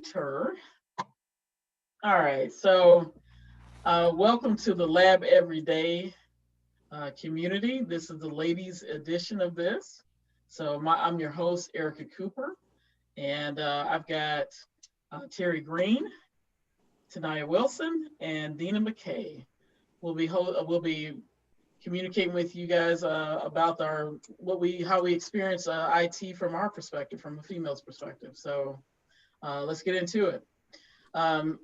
Sure. All right. So, welcome to the Lab Everyday community. This is the ladies' edition of this. I'm your host, Erica Cooper, and I've got Teri Green, Teneyia Wilson, and Deena McKay. We'll be communicating with you guys about our what we how we experience IT from our perspective, from a female's perspective. Let's get into it. Um,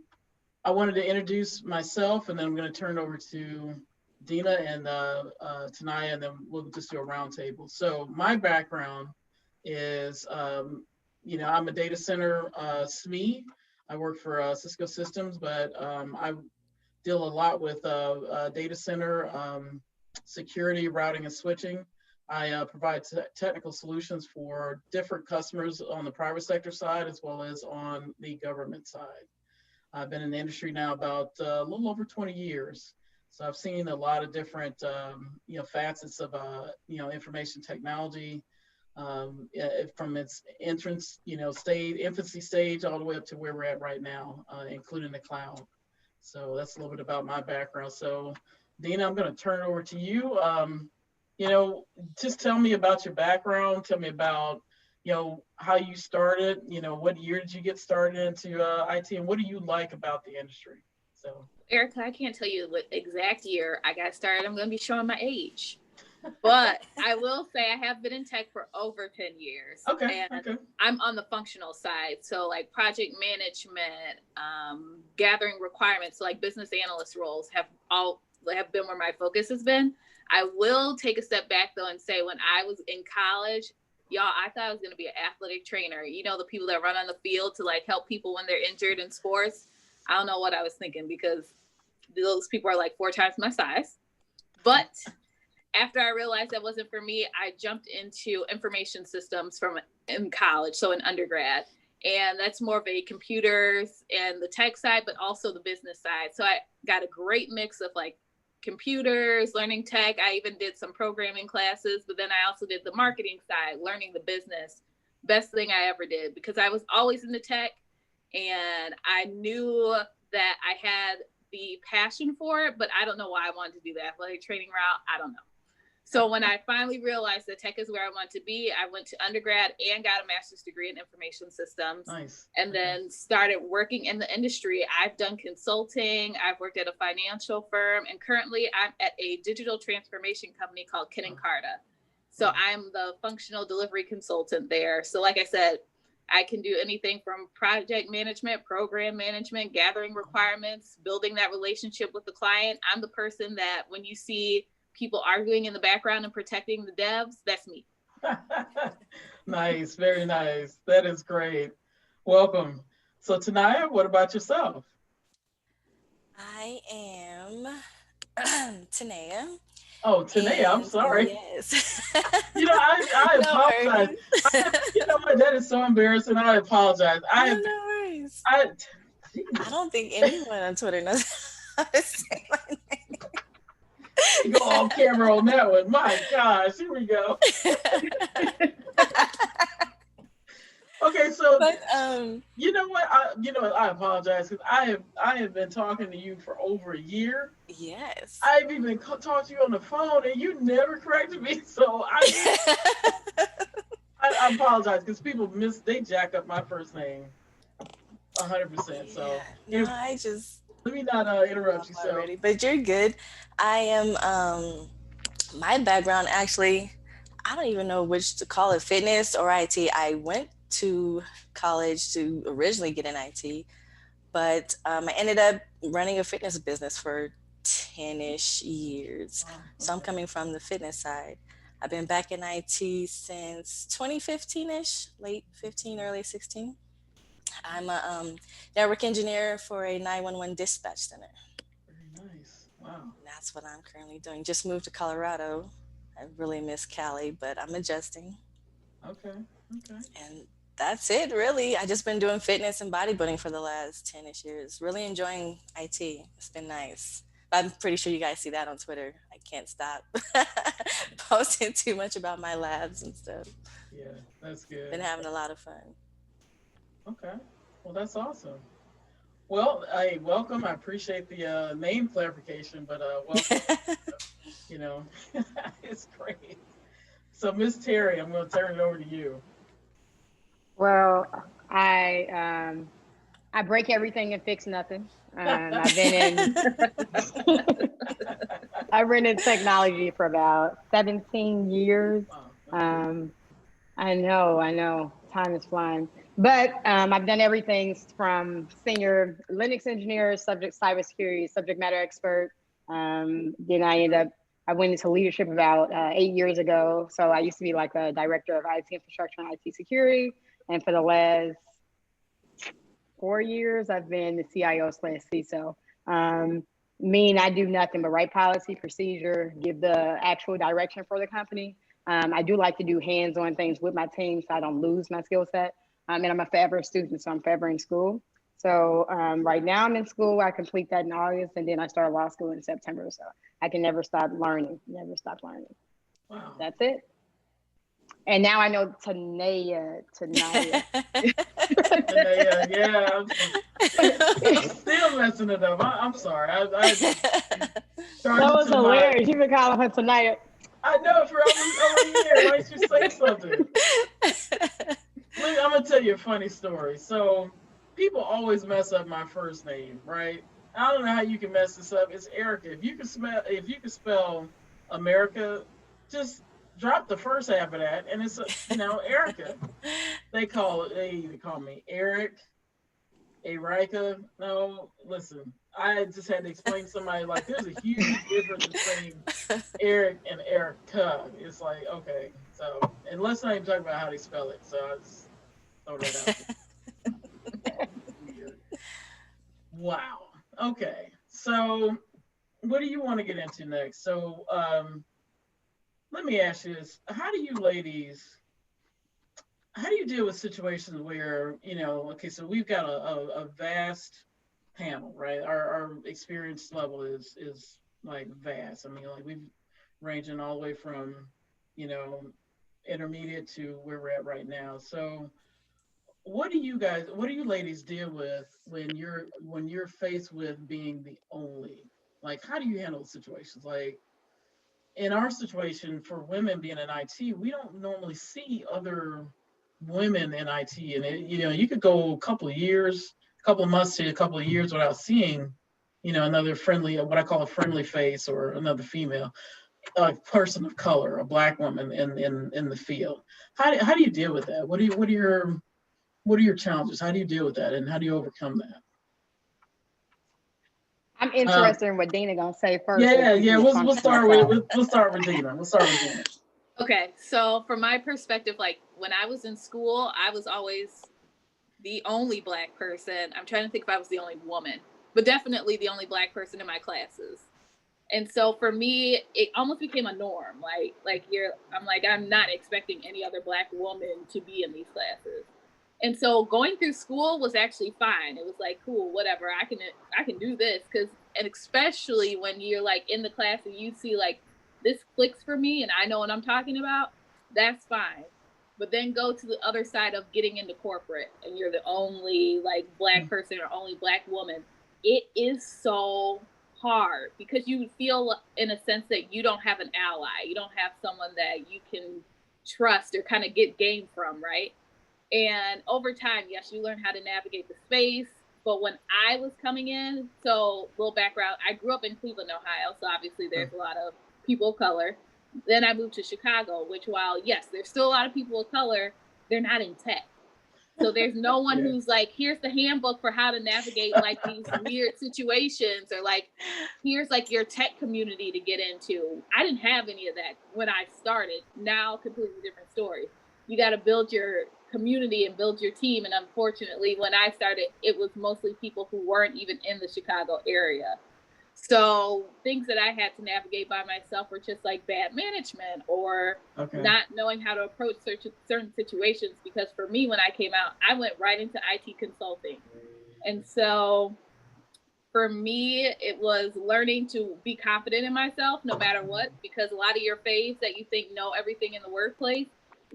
I wanted to introduce myself, and then I'm going to turn it over to Deena and Teneyia, and then we'll just do a roundtable. So my background is, I'm a data center SME. I work for Cisco Systems, but I deal a lot with data center security, routing, and switching. I provide technical solutions for different customers on the private sector side as well as on the government side. I've been in the industry now about a little over 20 years. So I've seen a lot of different, facets of, information technology, from its infancy stage all the way up to where we're at right now, including the cloud. So that's a little bit about my background. So Deena, I'm going to turn it over to you. Just tell me about your background. Tell me about how you started, what year did you get started into IT, and what do you like about the industry? So Erica, I can't tell you what exact year I got started. I'm going to be showing my age. But I will say I have been in tech for over 10 years. Okay. I'm on the functional side. So like project management, gathering requirements, so like business analyst roles have been where my focus has been. I will take a step back though and say when I was in college, y'all, I thought I was going to be an athletic trainer. You know, the people that run on the field to like help people when they're injured in sports. I don't know what I was thinking because those people are like 4 times my size. But after I realized that wasn't for me, I jumped into information systems in college, so in undergrad. And that's more of a computers and the tech side, but also the business side. So I got a great mix of like computers, learning tech. I even did some programming classes, but then I also did the marketing side, learning the business. Best thing I ever did because I was always in the tech and I knew that I had the passion for it, but I don't know why I wanted to do the athletic training route. I don't know. So when I finally realized that tech is where I want to be, I went to undergrad and got a master's degree in information systems. Nice. And then started working in the industry. I've done consulting. I've worked at a financial firm. And currently I'm at a digital transformation company called Kin & Carta. So I'm the functional delivery consultant there. So like I said, I can do anything from project management, program management, gathering requirements, building that relationship with the client. I'm the person that when you see people arguing in the background and protecting the devs, that's me. Nice, very nice. That is great. Welcome. So Teneyia, what about yourself? I am Teneyia. Oh, Teneyia, I'm sorry. Yes. I No apologize. You know what? That is so embarrassing. I apologize. No worries. I don't think anyone on Twitter knows how to say my name. You go off camera on that one. My gosh, here we go. Okay, so but you know what? I apologize because I have been talking to you for over a year. Yes. I've even talked to you on the phone, and you never corrected me. So I apologize because people they jack up my first name 100%. So no, I just let me not interrupt you. Already, but you're good. I am. My background actually, I don't even know which to call it, fitness or IT. I went to college to originally get in IT, but I ended up running a fitness business for 10-ish years. Wow, okay. So I'm coming from the fitness side. I've been back in IT since 2015-ish, late 15, early 16. I'm a network engineer for a 911 dispatch center. Very nice. Wow. That's what I'm currently doing. Just moved to Colorado. I really miss Cali, but I'm adjusting. Okay. And that's it, really. I just been doing fitness and bodybuilding for the last 10-ish years. Really enjoying IT. It's been nice. I'm pretty sure you guys see that on Twitter. I can't stop posting too much about my labs and stuff. Yeah, that's good. Been having a lot of fun. Okay. Well, that's awesome. Well, welcome. I appreciate the name clarification, but welcome. You know, it's great. So, Miss Terry, I'm going to turn it over to you. Well, I break everything and fix nothing. I've been in I've been in technology for about 17 years. Wow. Okay. Um, I know, time is flying. But I've done everything from senior Linux engineer, subject cybersecurity, subject matter expert. Then I went into leadership about 8 years ago. So I used to be like a director of IT infrastructure and IT security. And for the last 4 years, I've been the CIO slash CISO. I do nothing but write policy, procedure, give the actual direction for the company. I do like to do hands-on things with my team so I don't lose my skill set. And I'm a forever student, so I'm forever in school. So right now I'm in school. I complete that in August, and then I start law school in September. So I can never stop learning, never stop learning. Wow. That's it. And now I know Teneyia. Yeah, I'm still messing it up. I'm sorry. I That was hilarious. You've been calling her Teneyia. I know for over a year. Why don't you say something? I'm gonna tell you a funny story. So people always mess up my first name, right? I don't know how you can mess this up. It's Erica. If you can spell America, just drop the first half of that, and it's Erica. They call me Eric, Erika. No, listen. I just had to explain to somebody like there's a huge difference between Eric and Erica. It's like, okay, so and let's not even talk about how they spell it. So I just throw that out. Weird. Wow. Okay. So what do you want to get into next? So let me ask you this. How do you deal with situations where, okay, so we've got a vast panel, right? Our experience level is like vast. I mean, like we've ranging all the way from, you know, intermediate to where we're at right now. So what do you ladies deal with when you're faced with being the only? Like how do you handle situations? Like in our situation for women being in IT, we don't normally see other women in IT, and you could go a couple of years, a couple of months to a couple of years without seeing, another friendly, what I call a friendly face or another female, a person of color, a black woman in the field. How do you deal with that? What are your challenges? How do you deal with that, and how do you overcome that? I'm interested in what Deena gonna say first. Yeah. We'll start with Deena. Okay, so from my perspective, like when I was in school, I was always the only Black person. I'm trying to think if I was the only woman, but definitely the only Black person in my classes. And so for me, it almost became a norm. I'm not expecting any other Black woman to be in these classes. And so going through school was actually fine. It was like, cool, whatever, I can do this. And especially when you're like in the class and you see like, this clicks for me and I know what I'm talking about, that's fine. But then go to the other side of getting into corporate and you're the only like Black person or only Black woman. It is so hard because you feel in a sense that you don't have an ally. You don't have someone that you can trust or kind of get game from, right? And over time, yes, you learn how to navigate the space. But when I was coming in, so little background, I grew up in Cleveland, Ohio. So obviously there's a lot of people of color. Then I moved to Chicago, which while, yes, there's still a lot of people of color, they're not in tech. So there's no one who's like, here's the handbook for how to navigate like these weird situations, or like, here's like your tech community to get into. I didn't have any of that when I started. Now, completely different story. You got to build your community and build your team. And unfortunately, when I started, it was mostly people who weren't even in the Chicago area. So things that I had to navigate by myself were just like bad management or not knowing how to approach certain situations. Because for me, when I came out, I went right into IT consulting. And so for me, it was learning to be confident in myself no matter what, because a lot of your faves that you think know everything in the workplace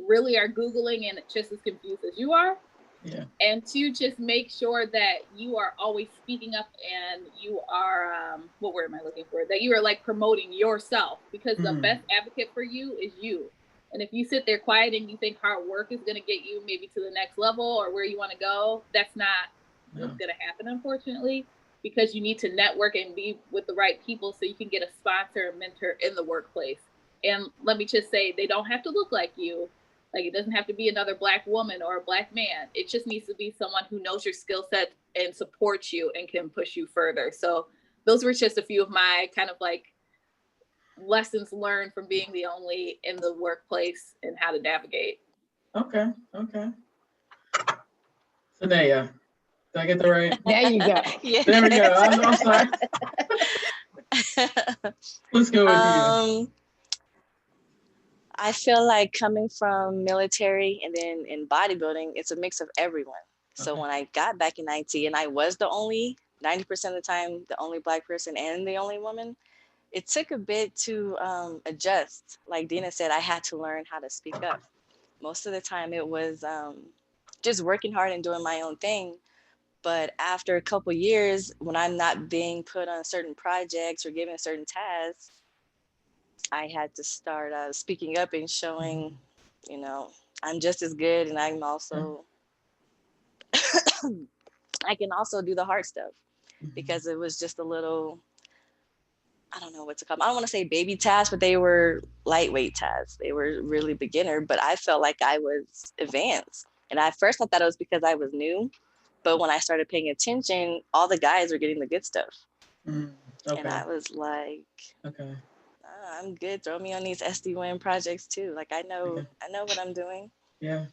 really are Googling and just as confused as you are. Yeah. And to just make sure that you are always speaking up and you are, what word am I looking for? That you are like promoting yourself, because the best advocate for you is you. And if you sit there quiet and you think hard work is going to get you maybe to the next level or where you want to go, that's not what's going to happen, unfortunately, because you need to network and be with the right people so you can get a sponsor or mentor in the workplace. And let me just say, they don't have to look like you. Like, it doesn't have to be another Black woman or a Black man. It just needs to be someone who knows your skill set and supports you and can push you further. So those were just a few of my kind of like lessons learned from being the only in the workplace and how to navigate. Okay. Teneyia, did I get that right? There you go. Yeah. There we go. I'm sorry. Let's go with you. I feel like coming from military and then in bodybuilding, it's a mix of everyone. So when I got back in IT and I was the only, 90% of the time, the only Black person and the only woman, it took a bit to adjust. Like Deena said, I had to learn how to speak up. Most of the time it was just working hard and doing my own thing. But after a couple years, when I'm not being put on certain projects or given certain tasks, I had to start speaking up and showing, you know, I'm just as good, and I'm also, I can also do the hard stuff, because it was just a little, I don't know what to call them. I don't want to say baby tasks, but they were lightweight tasks. They were really beginner, but I felt like I was advanced. And at first I thought it was because I was new, but when I started paying attention, all the guys were getting the good stuff. And I was like, I'm good. Throw me on these SD-WAN projects too. Like I know what I'm doing. Yeah.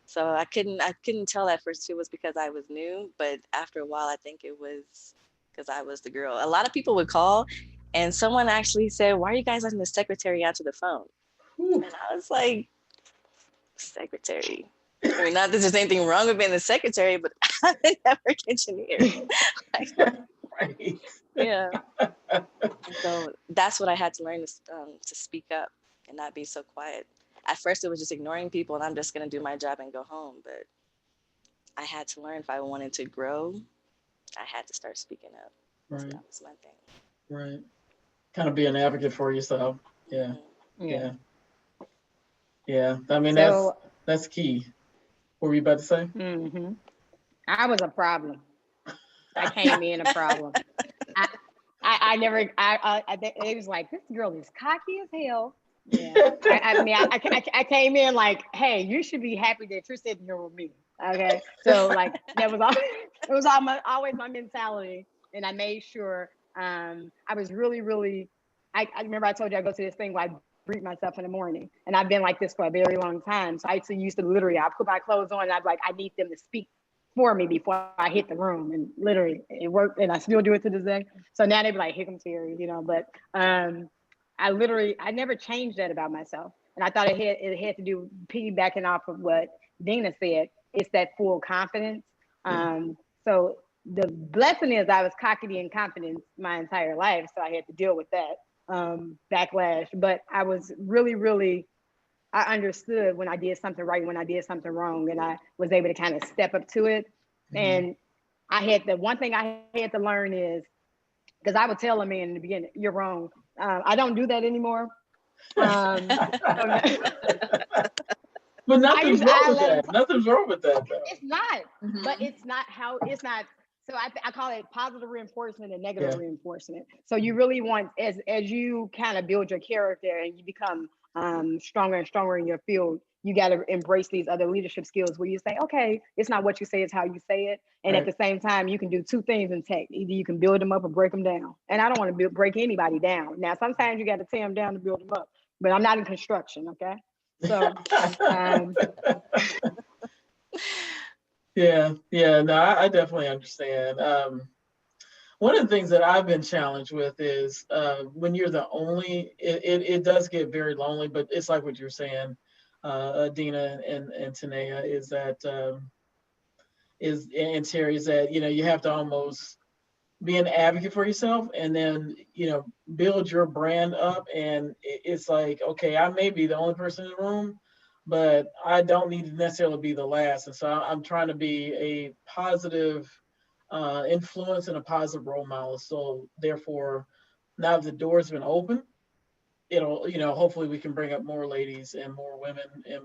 So I couldn't tell at first if it was because I was new, but after a while, I think it was because I was the girl. A lot of people would call, and someone actually said, "Why are you guys letting the secretary answer the phone?" And I was like, "Secretary." I mean, not that there's anything wrong with being the secretary, but I'm a network engineer. Right. Yeah. So that's what I had to learn to speak up and not be so quiet. At first, it was just ignoring people, and I'm just going to do my job and go home. But I had to learn if I wanted to grow, I had to start speaking up. Right. So that was my thing. Right. Kind of be an advocate for yourself. Yeah. Yeah. I mean, So, that's key. What were you about to say? I was a problem. I came in a problem. It was like, this girl is cocky as hell. Yeah. I came in like, hey, you should be happy that you're sitting here with me. Okay. So like that was always my mentality. And I made sure I was really, I remember I told you I go to this thing where I greet myself in the morning. And I've been like this for a very long time. So I used to literally, I put my clothes on and I'd be like, I need them to speak for me before I hit the room, and literally it worked, and I still do it to this day. So now they be like, "Here comes Teri," you know. But I never changed that about myself, and I thought it had to do piggybacking off of what Deena said. It's that full confidence. So the blessing is I was cocky and confident my entire life, so I had to deal with that backlash. But I was really I understood when I did something right, when I did something wrong, and I was able to kind of step up to it. And one thing I had to learn is, because I would tell a man in the beginning, "You're wrong." I don't do that anymore. But nothing's wrong with that. Nothing's wrong with that, though. It's not, but it's not. So I call it positive reinforcement and negative reinforcement. So you really want, as you kind of build your character and you become stronger and stronger in your field, you got to embrace these other leadership skills where you say, okay, it's not what you say, it's how you say it. And at the same time, you can do two things in tech. Either you can build them up or break them down. And I don't want to break anybody down. Now, sometimes you got to tear them down to build them up, but I'm not in construction, okay? So, no, I definitely understand. One of the things that I've been challenged with is when you're the only, it does get very lonely, but it's like what you're saying, Deena and Teneyia, is that, and Teri, is that, you have to almost be an advocate for yourself and then, build your brand up. And it's like, okay, I may be the only person in the room, but I don't need to necessarily be the last. And so I'm trying to be a positive influence and a positive role model. So therefore, now that the door's been open, it'll, hopefully we can bring up more ladies and more women and,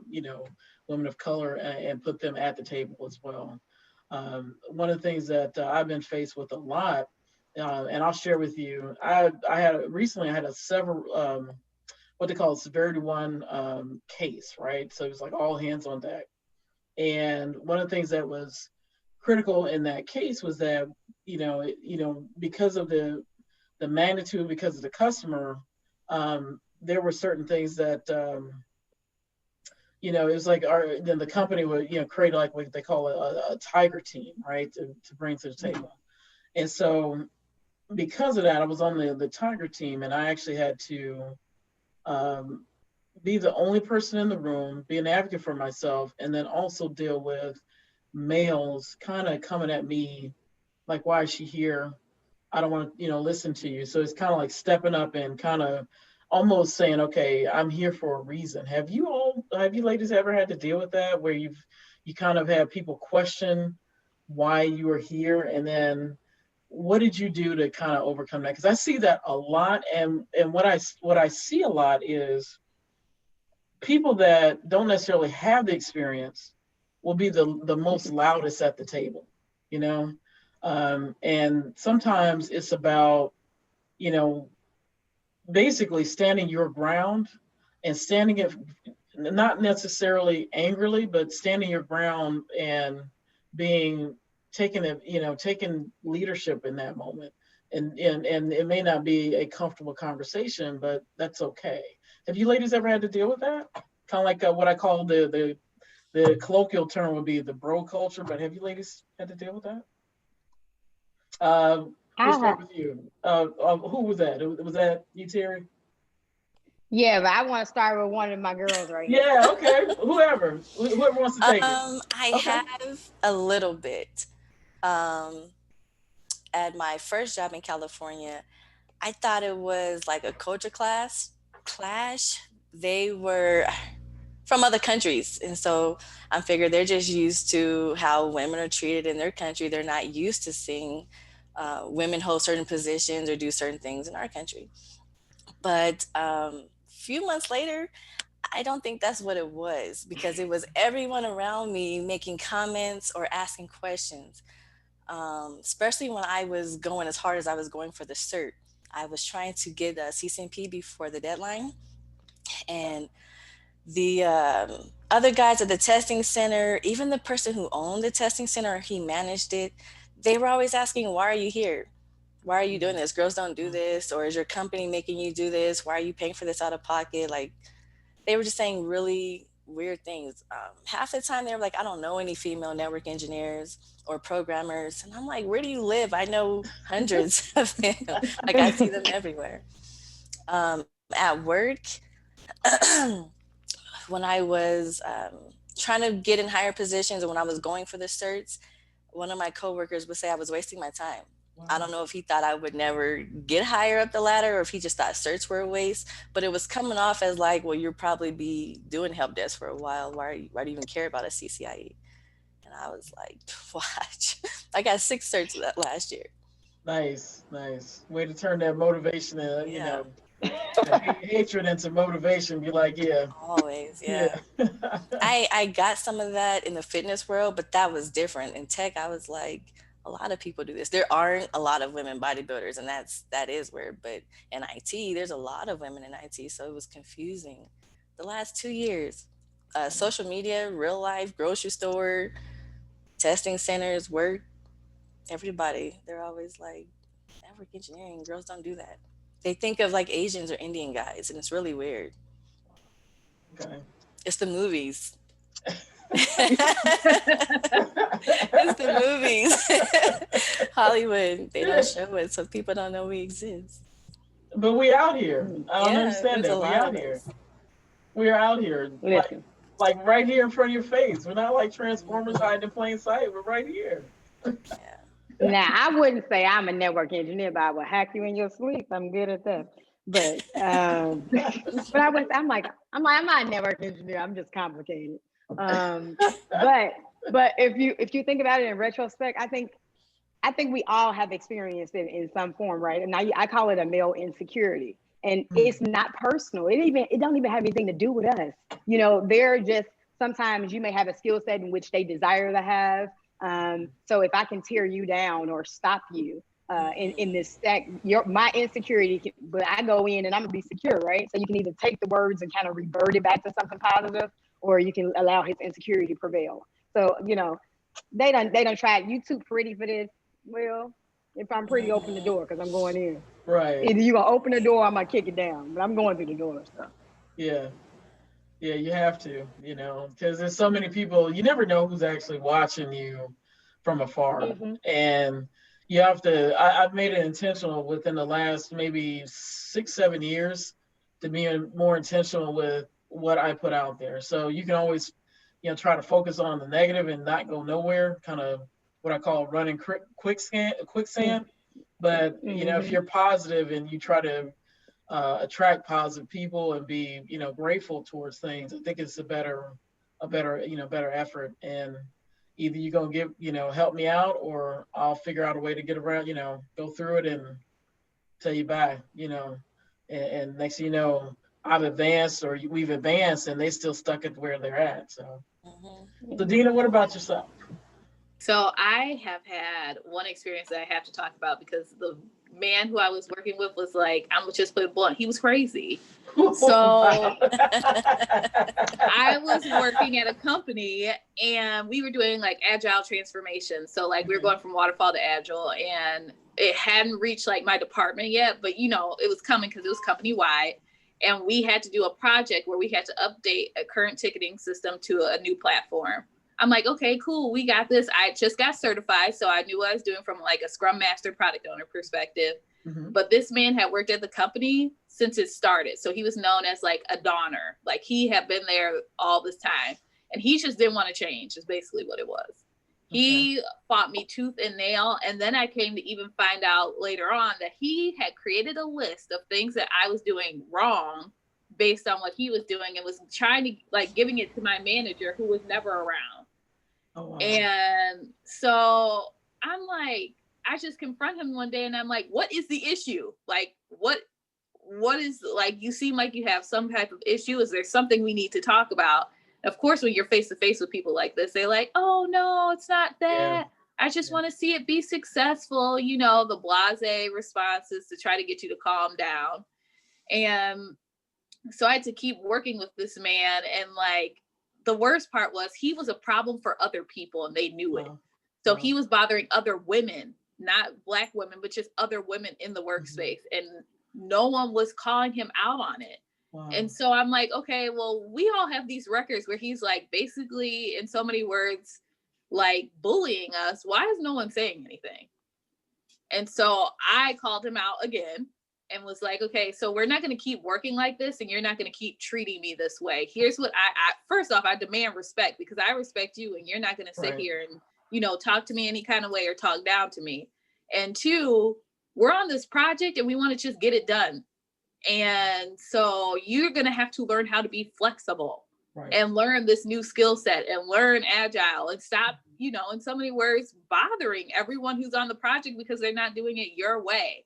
women of color, and put them at the table as well. One of the things that I've been faced with a lot, and I'll share with you, I had recently, I had a several, what they call a severity one case, right? So it was like all hands on deck. And one of the things that was critical in that case was that, because of the magnitude, because of the customer, there were certain things that, it was like then the company would, create like what they call a tiger team, right, to bring to the table. And so because of that, I was on the tiger team, and I actually had to be the only person in the room, be an advocate for myself, and then also deal with males kind of coming at me like, why is she here? I don't want to, listen to you. So it's kind of like stepping up and kind of almost saying, okay, I'm here for a reason. Have you ladies ever had to deal with that, where you kind of have people question why you are here, and then what did you do to kind of overcome that? Because I see that a lot, and what I see a lot is people that don't necessarily have the experience will be the most loudest at the table, you know? And sometimes it's about, you know, basically standing your ground and standing it, not necessarily angrily, but standing your ground and being taking leadership in that moment. And it may not be a comfortable conversation, but that's okay. Have you ladies ever had to deal with that? Kind of like what I call the colloquial term would be the bro culture, but have you ladies had to deal with that? We'll start with you. Who was that? Was that you, Teri? Yeah, but I want to start with one of my girls right here. Yeah, okay. Whoever wants to take it. I Okay. have a little bit. Um, at my first job in California, I thought it was like a culture clash. They were from other countries, and so I figured they're just used to how women are treated in their country. They're not used to seeing women hold certain positions or do certain things in our country. But few months later, I don't think that's what it was, because it was everyone around me making comments or asking questions, especially when I was going as hard as I was going for the cert. I was trying to get a CCNP before the deadline, and the other guys at the testing center, even the person who owned the testing center, he managed it, they were always asking, why are you here? Why are you doing this? Girls don't do this. Or is your company making you do this? Why are you paying for this out of pocket? Like, they were just saying really weird things. Half the time they were like, I don't know any female network engineers or programmers. And I'm like, where do you live? I know hundreds of them. Like, I see them everywhere. At work, when I was trying to get in higher positions, and when I was going for the certs, one of my coworkers would say I was wasting my time. Wow. I don't know if he thought I would never get higher up the ladder, or if he just thought certs were a waste, but it was coming off as like, well, you'll probably be doing help desk for a while. Why do you even care about a CCIE? And I was like, watch. I got 6 certs last year. Nice. Way to turn that motivation, hatred into motivation. Be like, yeah. Always, yeah. I got some of that in the fitness world, but that was different. In tech, I was like, a lot of people do this. There aren't a lot of women bodybuilders, and that is weird. But in IT, there's a lot of women in IT, so it was confusing. The last 2 years, social media, real life, grocery store, testing centers, work, everybody, they're always like, network engineering, girls don't do that. They think of like Asians or Indian guys, and it's really weird. Okay. It's the movies. It's the movies. Hollywood, they don't show it, so people don't know we exist. But we out here. I don't understand that. We out here. We are out here. Like right here in front of your face. We're not like Transformers hiding in plain sight. We're right here. Now, I wouldn't say I'm a network engineer, but I will hack you in your sleep. I'm good at that. But I'm like, I'm not a network engineer. I'm just complicated. But if you think about it in retrospect, I think we all have experienced it in some form, right? And I call it a male insecurity. And it's not personal. It don't even have anything to do with us. You know, they're just, sometimes you may have a skill set in which they desire to have. So if I can tear you down or stop you in this stack, my insecurity, but I go in and I'm gonna be secure, right? So you can either take the words and kind of revert it back to something positive, or you can allow his insecurity to prevail. So, you know, they don't try, you too pretty for this. Well, if I'm pretty, open the door, because I'm going in. Right. Either you gonna open the door, or I'm gonna kick it down. But I'm going through the door. So. Yeah. Yeah, you have to, you know, because there's so many people, you never know who's actually watching you from afar. And you have to, I've made it intentional within the last maybe 6-7 years to be more intentional with what I put out there. So you can always, you know, try to focus on the negative and not go nowhere, kind of what I call running quicksand. But, you know, if you're positive and you try to attract positive people and be, you know, grateful towards things, I think it's a better, you know, better effort. And either you're going to give, you know, help me out, or I'll figure out a way to get around, you know, go through it and tell you bye, you know, and next thing you know, I've advanced, or we've advanced, and they still stuck at where they're at. So, so Deena, what about yourself? So I have had one experience that I have to talk about, because the man who I was working with was like, I'm just put it blunt, he was crazy. So I was working at a company and we were doing like agile transformation. So like we were going from waterfall to agile, and it hadn't reached like my department yet, but you know, it was coming because it was company wide. And we had to do a project where we had to update a current ticketing system to a new platform. I'm like, okay, cool, we got this. I just got certified, so I knew what I was doing from like a Scrum Master product owner perspective. But this man had worked at the company since it started. So he was known as like a donor. Like he had been there all this time, and he just didn't want to change, is basically what it was. He fought me tooth and nail. And then I came to even find out later on that he had created a list of things that I was doing wrong based on what he was doing, and was trying to like giving it to my manager, who was never around. Oh, wow. And so I'm like, I just confront him one day and I'm like, what is the issue? Like, what is, like, you seem like you have some type of issue. Is there something we need to talk about? Of course, when you're face to face with people like this, they're like, oh no, it's not that. Yeah. I just want to see it be successful. You know, the blasé responses to try to get you to calm down. And so I had to keep working with this man. And like, the worst part was he was a problem for other people and they knew it. So he was bothering other women, not Black women, but just other women in the workspace. And no one was calling him out on it. And so I'm like, okay, well, we all have these records where he's like, basically, in so many words, like bullying us. Why is no one saying anything? And so I called him out again and was like, okay, so we're not going to keep working like this, and you're not going to keep treating me this way. Here's what I first off, I demand respect, because I respect you, and you're not going to sit here and, you know, talk to me any kind of way or talk down to me. And two, we're on this project and we want to just get it done. And so you're going to have to learn how to be flexible and learn this new skill set and learn agile, and stop, you know, in so many words, bothering everyone who's on the project because they're not doing it your way.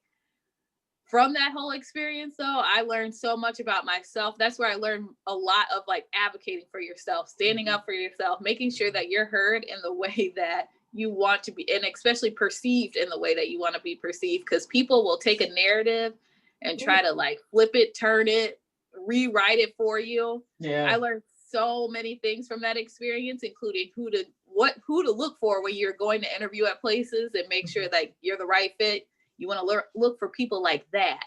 From that whole experience, though, I learned so much about myself. That's where I learned a lot of like advocating for yourself, standing up for yourself, making sure that you're heard in the way that you want to be, and especially perceived in the way that you want to be perceived, because people will take a narrative and try to like flip it, turn it, rewrite it for you. I learned so many things from that experience, including who to look for when you're going to interview at places, and make sure that you're the right fit. You want to look for people like that,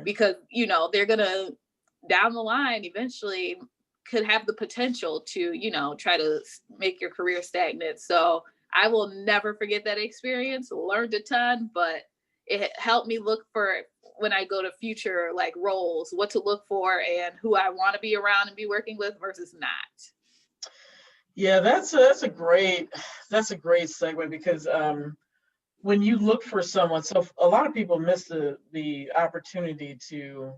because, you know, they're going to, down the line, eventually could have the potential to, you know, try to make your career stagnant. So I will never forget that experience. Learned a ton, but it helped me look for, when I go to future like roles, what to look for and who I want to be around and be working with versus not. Yeah, that's a great segue, because when you look for someone, so a lot of people miss the opportunity to,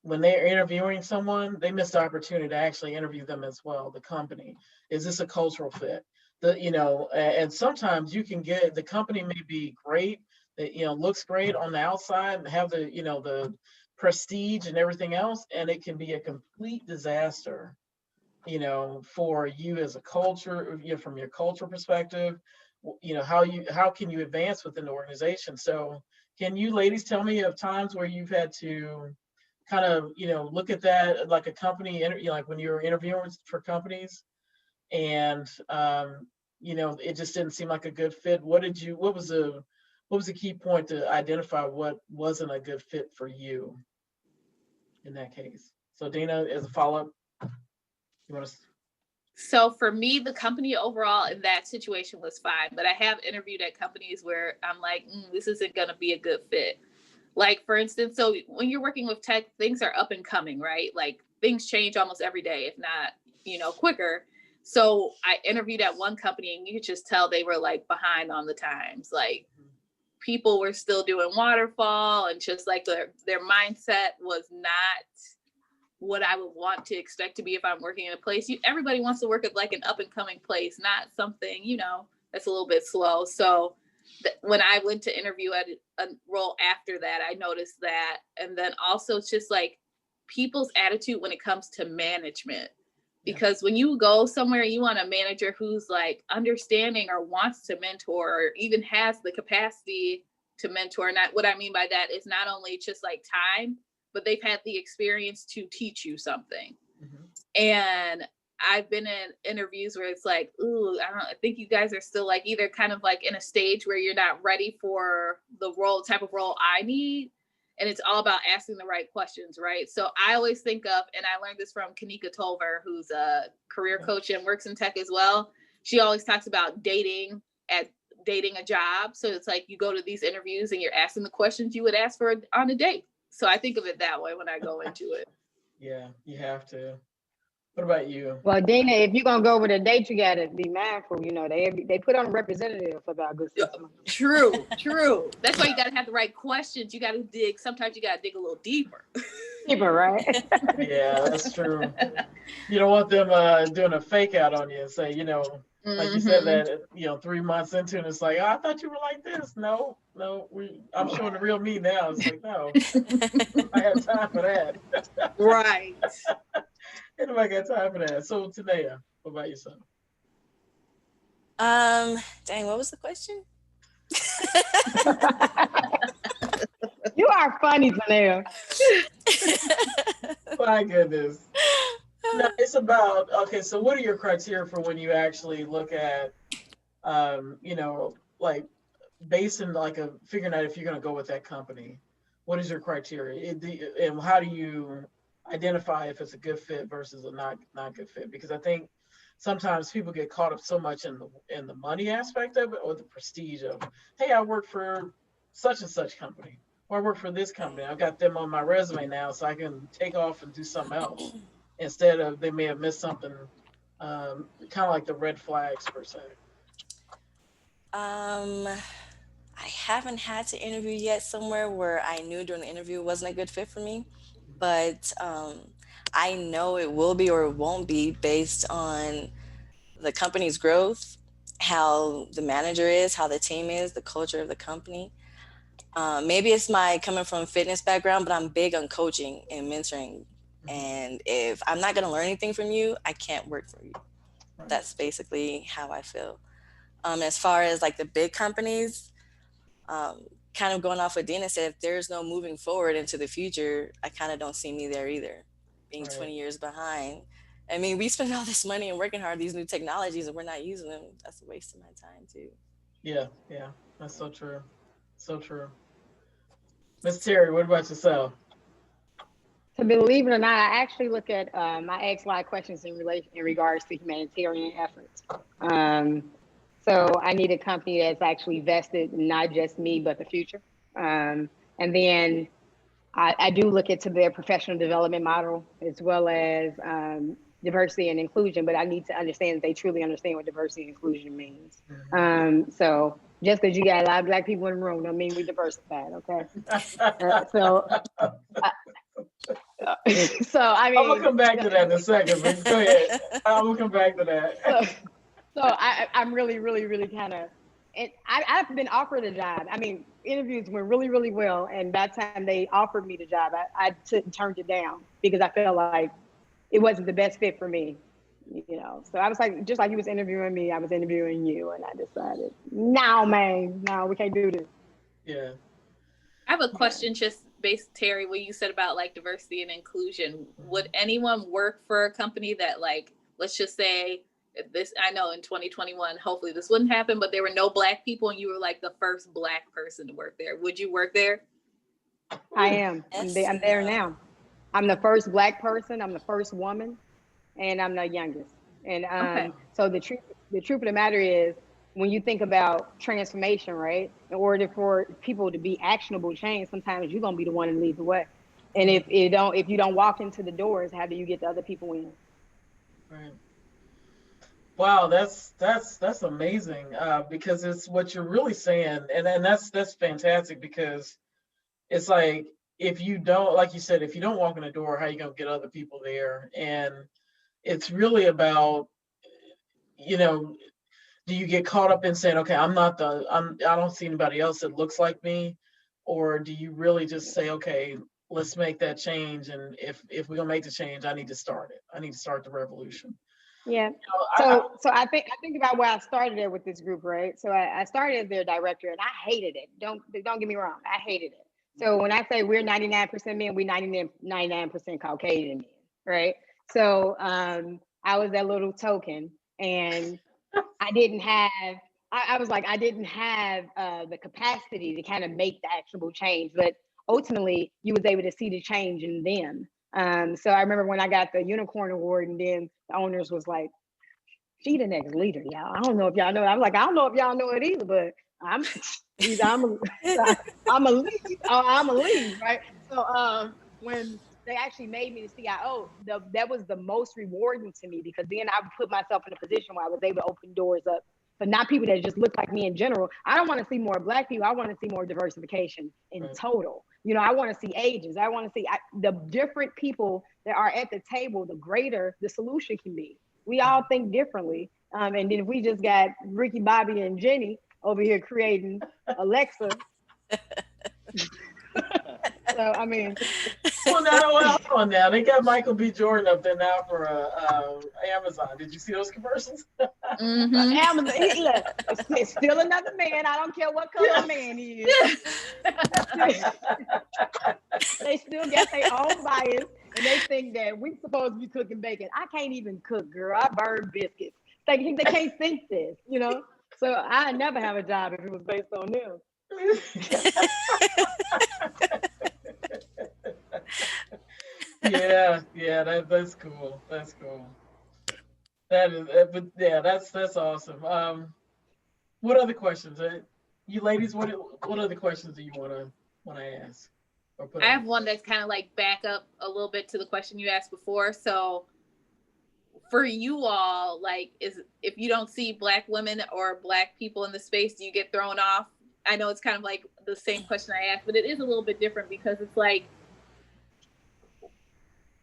when they're interviewing someone, they miss the opportunity to actually interview them as well, the company. Is this a cultural fit? And sometimes you can get, the company may be great, that, looks great on the outside and have the prestige and everything else, and it can be a complete disaster, for you as a culture, from your cultural perspective, how can you advance within the organization? So can you ladies tell me of times where you've had to kind of, look at that, like a company, like when you were interviewing for companies and, it just didn't seem like a good fit. What was the key point to identify what wasn't a good fit for you in that case? So Deena, as a follow-up, you want to? So for me, the company overall in that situation was fine, but I have interviewed at companies where I'm like, this isn't going to be a good fit. Like, for instance, so when you're working with tech, things are up and coming, right? Like things change almost every day, if not, quicker. So I interviewed at one company and you could just tell they were like behind on the times. Like people were still doing waterfall and just like their mindset was not what I would want to expect to be if I'm working in a place. Everybody wants to work at like an up and coming place, not something, that's a little bit slow. So when I went to interview at a role after that, I noticed that. And then also it's just like people's attitude when it comes to management. Because when you go somewhere, you want a manager who's like understanding or wants to mentor or even has the capacity to mentor. Not what I mean by that is not only just like time, but they've had the experience to teach you something. And I've been in interviews where it's like, I think you guys are still like either kind of like in a stage where you're not ready for the type of role I need. And it's all about asking the right questions, right? So I always think of, and I learned this from Kanika Tolver, who's a career coach and works in tech as well. She always talks about dating a job. So it's like you go to these interviews and you're asking the questions you would ask for on a date. So I think of it that way when I go into it. Yeah, you have to. What about you? Well, Deena, if you're gonna go with a date, you gotta be mindful. They put on a representative about good system. True. That's why you gotta have the right questions. You gotta dig. Sometimes you gotta dig a little deeper. Deeper, right? Yeah, that's true. You don't want them doing a fake out on you and say, like you said that, 3 months into it, it's like, I thought you were like this. No, I'm showing the real me now. It's like, no, I have time for that. Right. Anybody got time for that? So Teneyia, what about yourself? Dang, what was the question? You are funny, Teneyia. My goodness. No, it's about, okay, so what are your criteria for when you actually look at, like based on like figuring out if you're going to go with that company? What is your criteria? And how do you identify if it's a good fit versus a not good fit? Because I think sometimes people get caught up so much in the money aspect of it or the prestige of, hey, I work for such and such company, or I work for this company. I've got them on my resume now, so I can take off and do something else. Instead of, they may have missed something, kind of like the red flags per se. I haven't had to interview yet somewhere where I knew during the interview it wasn't a good fit for me, but I know it will be or it won't be based on the company's growth, how the manager is, how the team is, the culture of the company. Maybe it's my coming from a fitness background, but I'm big on coaching and mentoring. And if I'm not going to learn anything from you, I can't work for you. That's basically how I feel. As far as like the big companies, kind of going off what Deena said, if there's no moving forward into the future, I kind of don't see me there either, being 20 years behind. I mean, we spend all this money and working hard, these new technologies, and we're not using them. That's a waste of my time too. Yeah, that's so true. So true. Miss Teri, what about yourself? To believe it or not, I actually look at I ask a lot of questions in regards to humanitarian efforts. So I need a company that's actually vested in not just me, but the future. And then I do look into their professional development model as well as diversity and inclusion, but I need to understand that they truly understand what diversity and inclusion means. So Just because you got a lot of Black people in the room don't mean we diversified, okay? So so I mean, I'm gonna come back to that in a second, but go ahead. I'm gonna come back to that. I'm really, really, really kind of, and I've been offered a job. I mean, interviews went really, really well, and by the time they offered me the job, I turned it down because I felt like it wasn't the best fit for me. So I was like, just like you was interviewing me, I was interviewing you, and I decided, no, man, no, we can't do this. Yeah. I have a question just based, Teri, what you said about like diversity and inclusion. Would anyone work for a company that, like, let's just say this, I know in 2021, hopefully this wouldn't happen, but there were no Black people and you were like the first Black person to work there. Would you work there? I am. I'm there now. I'm the first Black person. I'm the first woman, and I'm the youngest. And Okay. so the truth of the matter is, when you think about transformation, right? In order for people to be actionable change, sometimes you're gonna be the one to lead the way. And if you don't walk into the doors, how do you get the other people in? Right. Wow, that's amazing. Because it's what you're really saying, and that's fantastic, because it's like, if you don't, like you said, if you don't walk in the door, how you gonna get other people there? And it's really about, do you get caught up in saying, okay, I don't see anybody else that looks like me, or do you really just say, okay, let's make that change, and if we're gonna make the change, I need to start it. I need to start the revolution. Yeah. So I think about where I started there with this group, right? So I started as their director, and I hated it. Don't get me wrong, I hated it. So when I say we're 99% men, we're 99% Caucasian men, right? So I was that little token, and I didn't have. I was like, I didn't have the capacity to kind of make the actionable change, but ultimately, you was able to see the change in them. So I remember when I got the unicorn award, and then the owners was like, "She the next leader, y'all." I don't know if y'all know. I'm like, I don't know if y'all know it either, but I'm I'm a lead. I'm a lead, right? So when they actually made me the CIO, that was the most rewarding to me, because then I put myself in a position where I was able to open doors up, but not people that just look like me in general. I don't want to see more Black people. I want to see more diversification in total. I want to see ages. I want to see the different people that are at the table, the greater the solution can be. We all think differently. And then if we just got Ricky, Bobby, and Jenny over here creating Alexa. So, I mean. Well, now they got Michael B. Jordan up there now for Amazon. Did you see those commercials? Mm-hmm. Amazon, it's still another man. I don't care what color man he is. They still got their own bias, and they think that we supposed to be cooking bacon. I can't even cook, girl. I burn biscuits. They can't think this, So I never have a job if it was based on them. Yeah, that's cool. That's cool. That is, but yeah, that's awesome. What other questions? You ladies, what other questions do you want to ask? I have one that's kind of like back up a little bit to the question you asked before. So for you all, like, if you don't see Black women or Black people in the space, do you get thrown off? I know it's kind of like the same question I asked, but it is a little bit different, because it's like,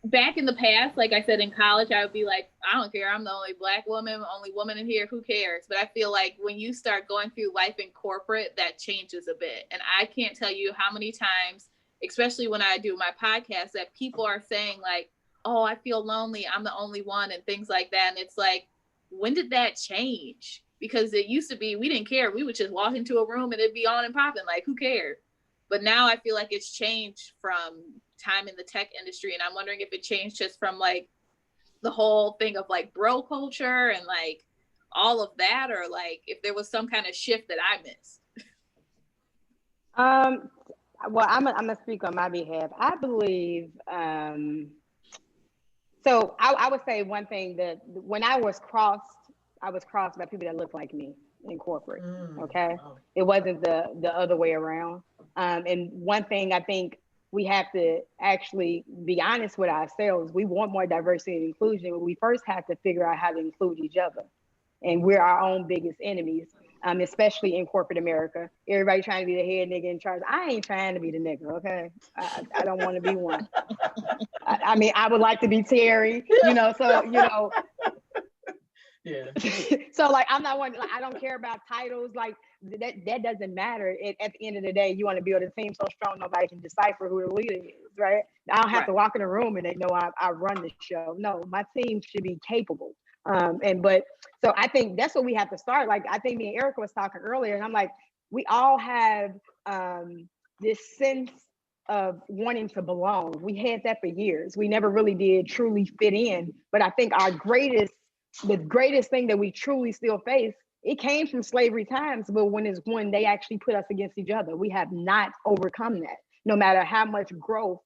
back in the past, like I said, in college, I would be like, I don't care. I'm the only Black woman, only woman in here. Who cares? But I feel like when you start going through life in corporate, that changes a bit. And I can't tell you how many times, especially when I do my podcast, that people are saying like, oh, I feel lonely, I'm the only one, and things like that. And it's like, when did that change? Because it used to be, we didn't care. We would just walk into a room and it'd be on and popping. Like, who cared? But now I feel like it's changed from time in the tech industry. And I'm wondering if it changed just from like the whole thing of like bro culture and like all of that, or like if there was some kind of shift that I missed. Well, I'm gonna speak on my behalf. I believe, so I would say one thing, that when I was crossed by people that looked like me in corporate. Okay. Wow. It wasn't the other way around. And one thing I think we have to actually be honest with ourselves. We want more diversity and inclusion, but we first have to figure out how to include each other. And we're our own biggest enemies. especially in corporate America. Everybody trying to be the head nigga in charge. I ain't trying to be the nigga, okay? I don't want to be one. I mean, I would like to be Teri, so. Yeah. So like, I'm not one, like, I don't care about titles. Like that doesn't matter. At the end of the day, you want to build a team so strong nobody can decipher who the leader is, right? I don't have to walk in a room and they know I run the show. No, my team should be capable. So I think that's what we have to start. Like, I think me and Erica was talking earlier, and I'm like, we all have this sense of wanting to belong. We had that for years. We never really did truly fit in. But I think the greatest thing that we truly still face, it came from slavery times, but when they actually put us against each other, we have not overcome that. No matter how much growth,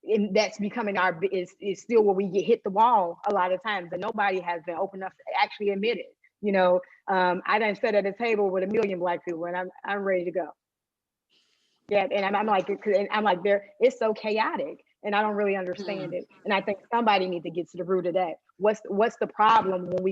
and that's becoming is still where we hit the wall a lot of times, and nobody has been open enough to actually admit it. I done sat at a table with 1 million Black people, and I'm ready to go. Yeah, and I'm like, it's so chaotic, and I don't really understand it. And I think somebody needs to get to the root of that. What's the problem when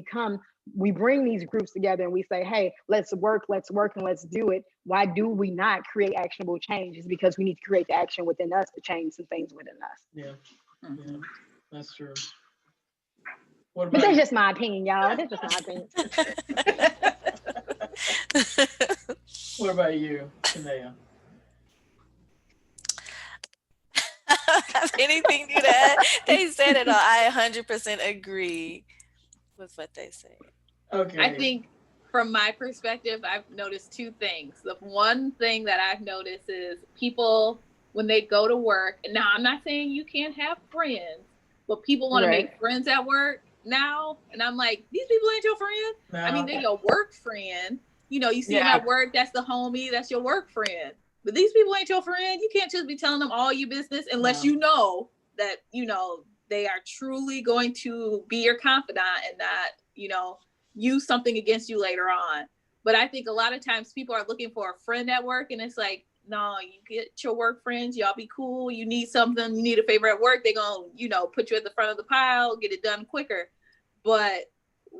we bring these groups together and we say, hey, let's work and let's do it. Why do we not create actionable change? It's because we need to create the action within us to change some things within us. Yeah, that's true. But that's just my opinion, y'all. That's just my opinion. What about you, Teneyia? Have anything to add? They said it all. I 100% agree with what they say. Okay. I think from my perspective, I've noticed two things. The one thing that I've noticed is people, when they go to work, now I'm not saying you can't have friends, but people want to make friends at work now. And I'm like, these people ain't your friend. No. I mean, they're your work friend. You see them at work, that's the homie, that's your work friend. But these people ain't your friend. You can't just be telling them all your business unless you know that, they are truly going to be your confidant and not, use something against you later on. But I think a lot of times people are looking for a friend at work, and it's like, no, you get your work friends, y'all be cool. You need something, you need a favor at work, they're going to, put you at the front of the pile, get it done quicker. But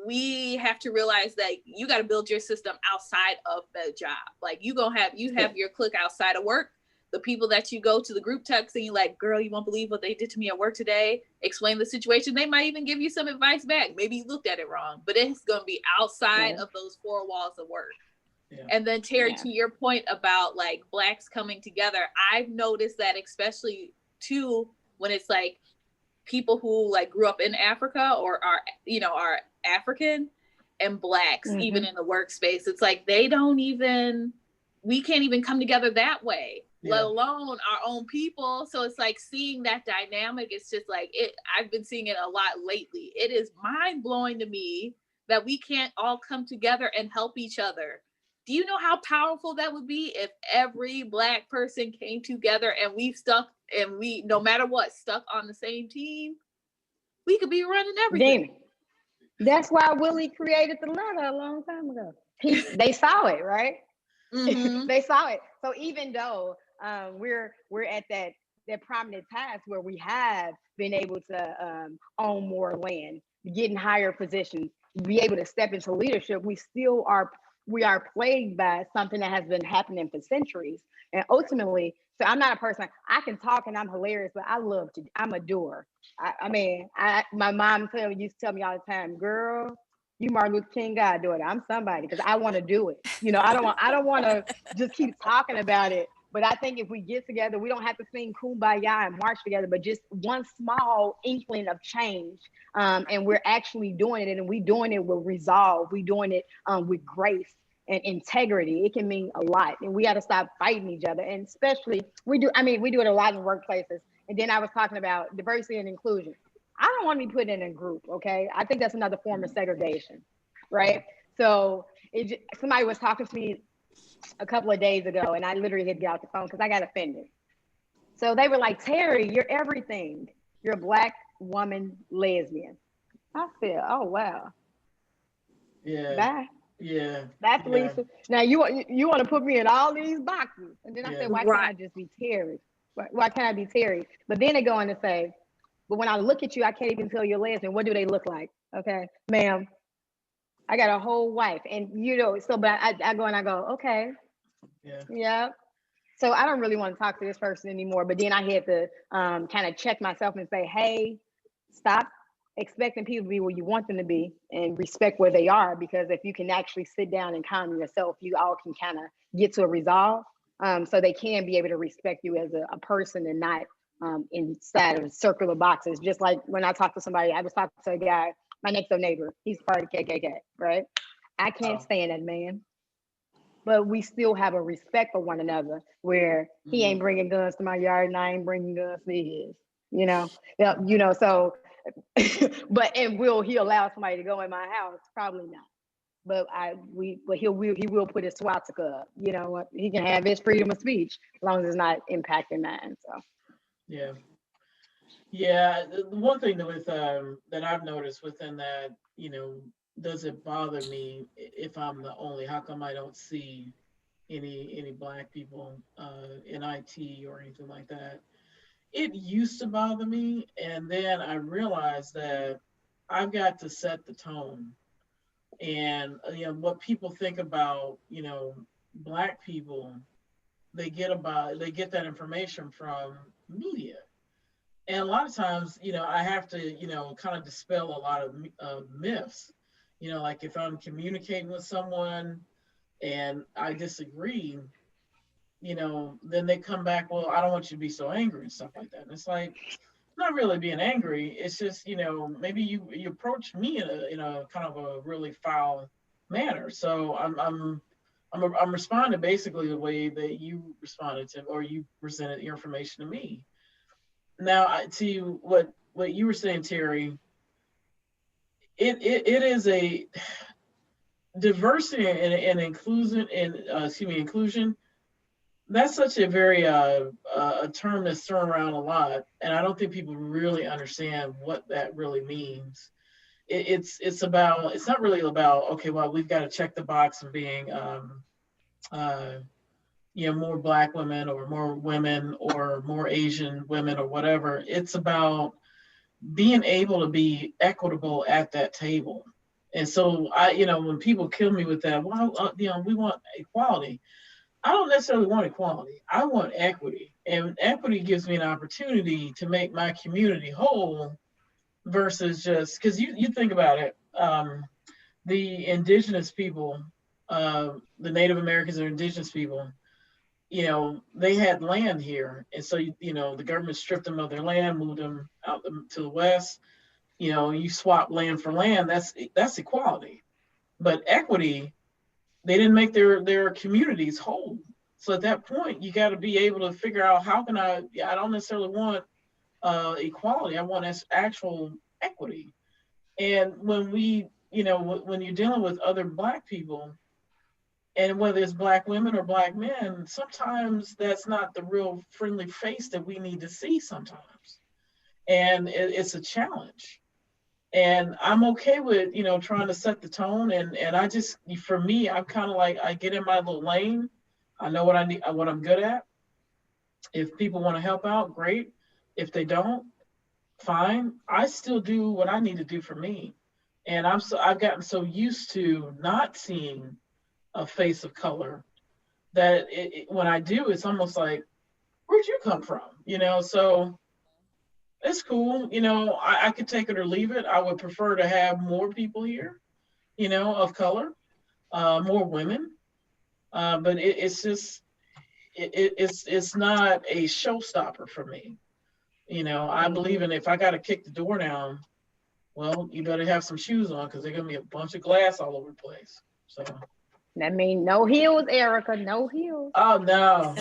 we have to realize that you got to build your system outside of the job. Like you have your clique outside of work. The people that you go to the group text and you're like, girl, you won't believe what they did to me at work today. Explain the situation. They might even give you some advice back. Maybe you looked at it wrong, but it's going to be outside of those four walls of work. Yeah. And then Teri, to your point about like Blacks coming together, I've noticed that especially too, when it's like people who like grew up in Africa or are African and Blacks, even in the workspace, it's like we can't even come together that way, let alone our own people. So it's like seeing that dynamic, it's just like I've been seeing it a lot lately. It is mind blowing to me that we can't all come together and help each other. Do you know how powerful that would be if every Black person came together and we no matter what, stuck on the same team? We could be running everything. Deena. That's why Willie created the letter a long time ago. They saw it, right? Mm-hmm. They saw it. So even though we're at that prominent task where we have been able to own more land, get in higher positions, be able to step into leadership, we are plagued by something that has been happening for centuries. And ultimately, so I'm not a person, I can talk and I'm hilarious, but I'm a doer. My mom used to tell me all the time, girl, you Martin Luther King goddaughter. I'm somebody because I want to do it. I don't want to just keep talking about it. But I think if we get together, we don't have to sing Kumbaya and march together, but just one small inkling of change. And we're actually doing it, and we're doing it with resolve. We're doing it with grace and integrity. It can mean a lot, and we got to stop fighting each other. And especially we do it a lot in workplaces. And then I was talking about diversity and inclusion. I don't want to be put in a group, okay? I think that's another form of segregation, right? So somebody was talking to me a couple of days ago, and I literally had to get out the phone because I got offended. So they were like, Teri, you're everything. You're a Black woman lesbian. I said, oh, wow. Yeah. Bye. Yeah. That's Lisa. Now you want to put me in all these boxes. And then I said, why can't I just be Teri? Why can't I be Teri? But then they go on to say, but when I look at you, I can't even tell you're lesbian. What do they look like? Okay, ma'am, I got a whole wife, and so but I go and I go, okay, yeah. So I don't really want to talk to this person anymore. But then I had to kind of check myself and say, hey, stop expecting people to be where you want them to be and respect where they are. Because if you can actually sit down and calm yourself, you all can kind of get to a resolve. So they can be able to respect you as a person and not inside of circular boxes. Just like when I talk to somebody, I was talking to a guy, my next door neighbor, he's part of KKK, right? I can't stand that man. But we still have a respect for one another where he ain't bringing guns to my yard and I ain't bringing guns to his, so, but, and will he allow somebody to go in my house? Probably not. But he will put his swastika up, he can have his freedom of speech as long as it's not impacting mine. So. Yeah. Yeah. The one thing with, that I've noticed within that, does it bother me if I'm the only, how come I don't see any black people in IT or anything like that? It used to bother me, and then I realized that I've got to set the tone, and what people think about black people, they get that information from media, and a lot of times I have to kind of dispel a lot of myths. Like if I'm communicating with someone and I disagree, then they come back, well, I don't want you to be so angry and stuff like that. And it's like, not really being angry. It's just, maybe you approach me in a kind of a really foul manner. So I'm responding basically the way that you responded to, or you presented your information to me. Now, to what you were saying, Teri, it is a diversity and inclusion inclusion. That's such a very a term that's thrown around a lot, and I don't think people really understand what that really means. It's not really about, okay, well, we've got to check the box of being uh, more black women or more women or more Asian women or whatever. It's about being able to be equitable at that table. And so when people kill me with that, well, we want equality. I don't necessarily want equality. I want equity. And equity gives me an opportunity to make my community whole versus just, because you think about it, the indigenous people, the Native Americans or indigenous people, they had land here. And so, the government stripped them of their land, moved them out to the West. You swap land for land, that's equality. But equity, they didn't make their communities whole. So at that point, you got to be able to figure out, how can I don't necessarily want equality. I want actual equity. And when when you're dealing with other black people, and whether it's black women or black men, sometimes that's not the real friendly face that we need to see sometimes. And it's a challenge. And I'm okay with trying to set the tone, and I just, for me, I'm kind of like, I get in my little lane. I know what I need, what I'm good at. If people want to help out, great. If they don't, fine. I still do what I need to do for me. And I've gotten so used to not seeing a face of color that when I do, it's almost like, where'd you come from? So it's cool. I could take it or leave it. I would prefer to have more people here, of color, more women. But it's just, it's not a showstopper for me. I believe in, if I got to kick the door down, well, you better have some shoes on, because there's going to be a bunch of glass all over the place. So that means no heels, Erica, no heels. Oh, no.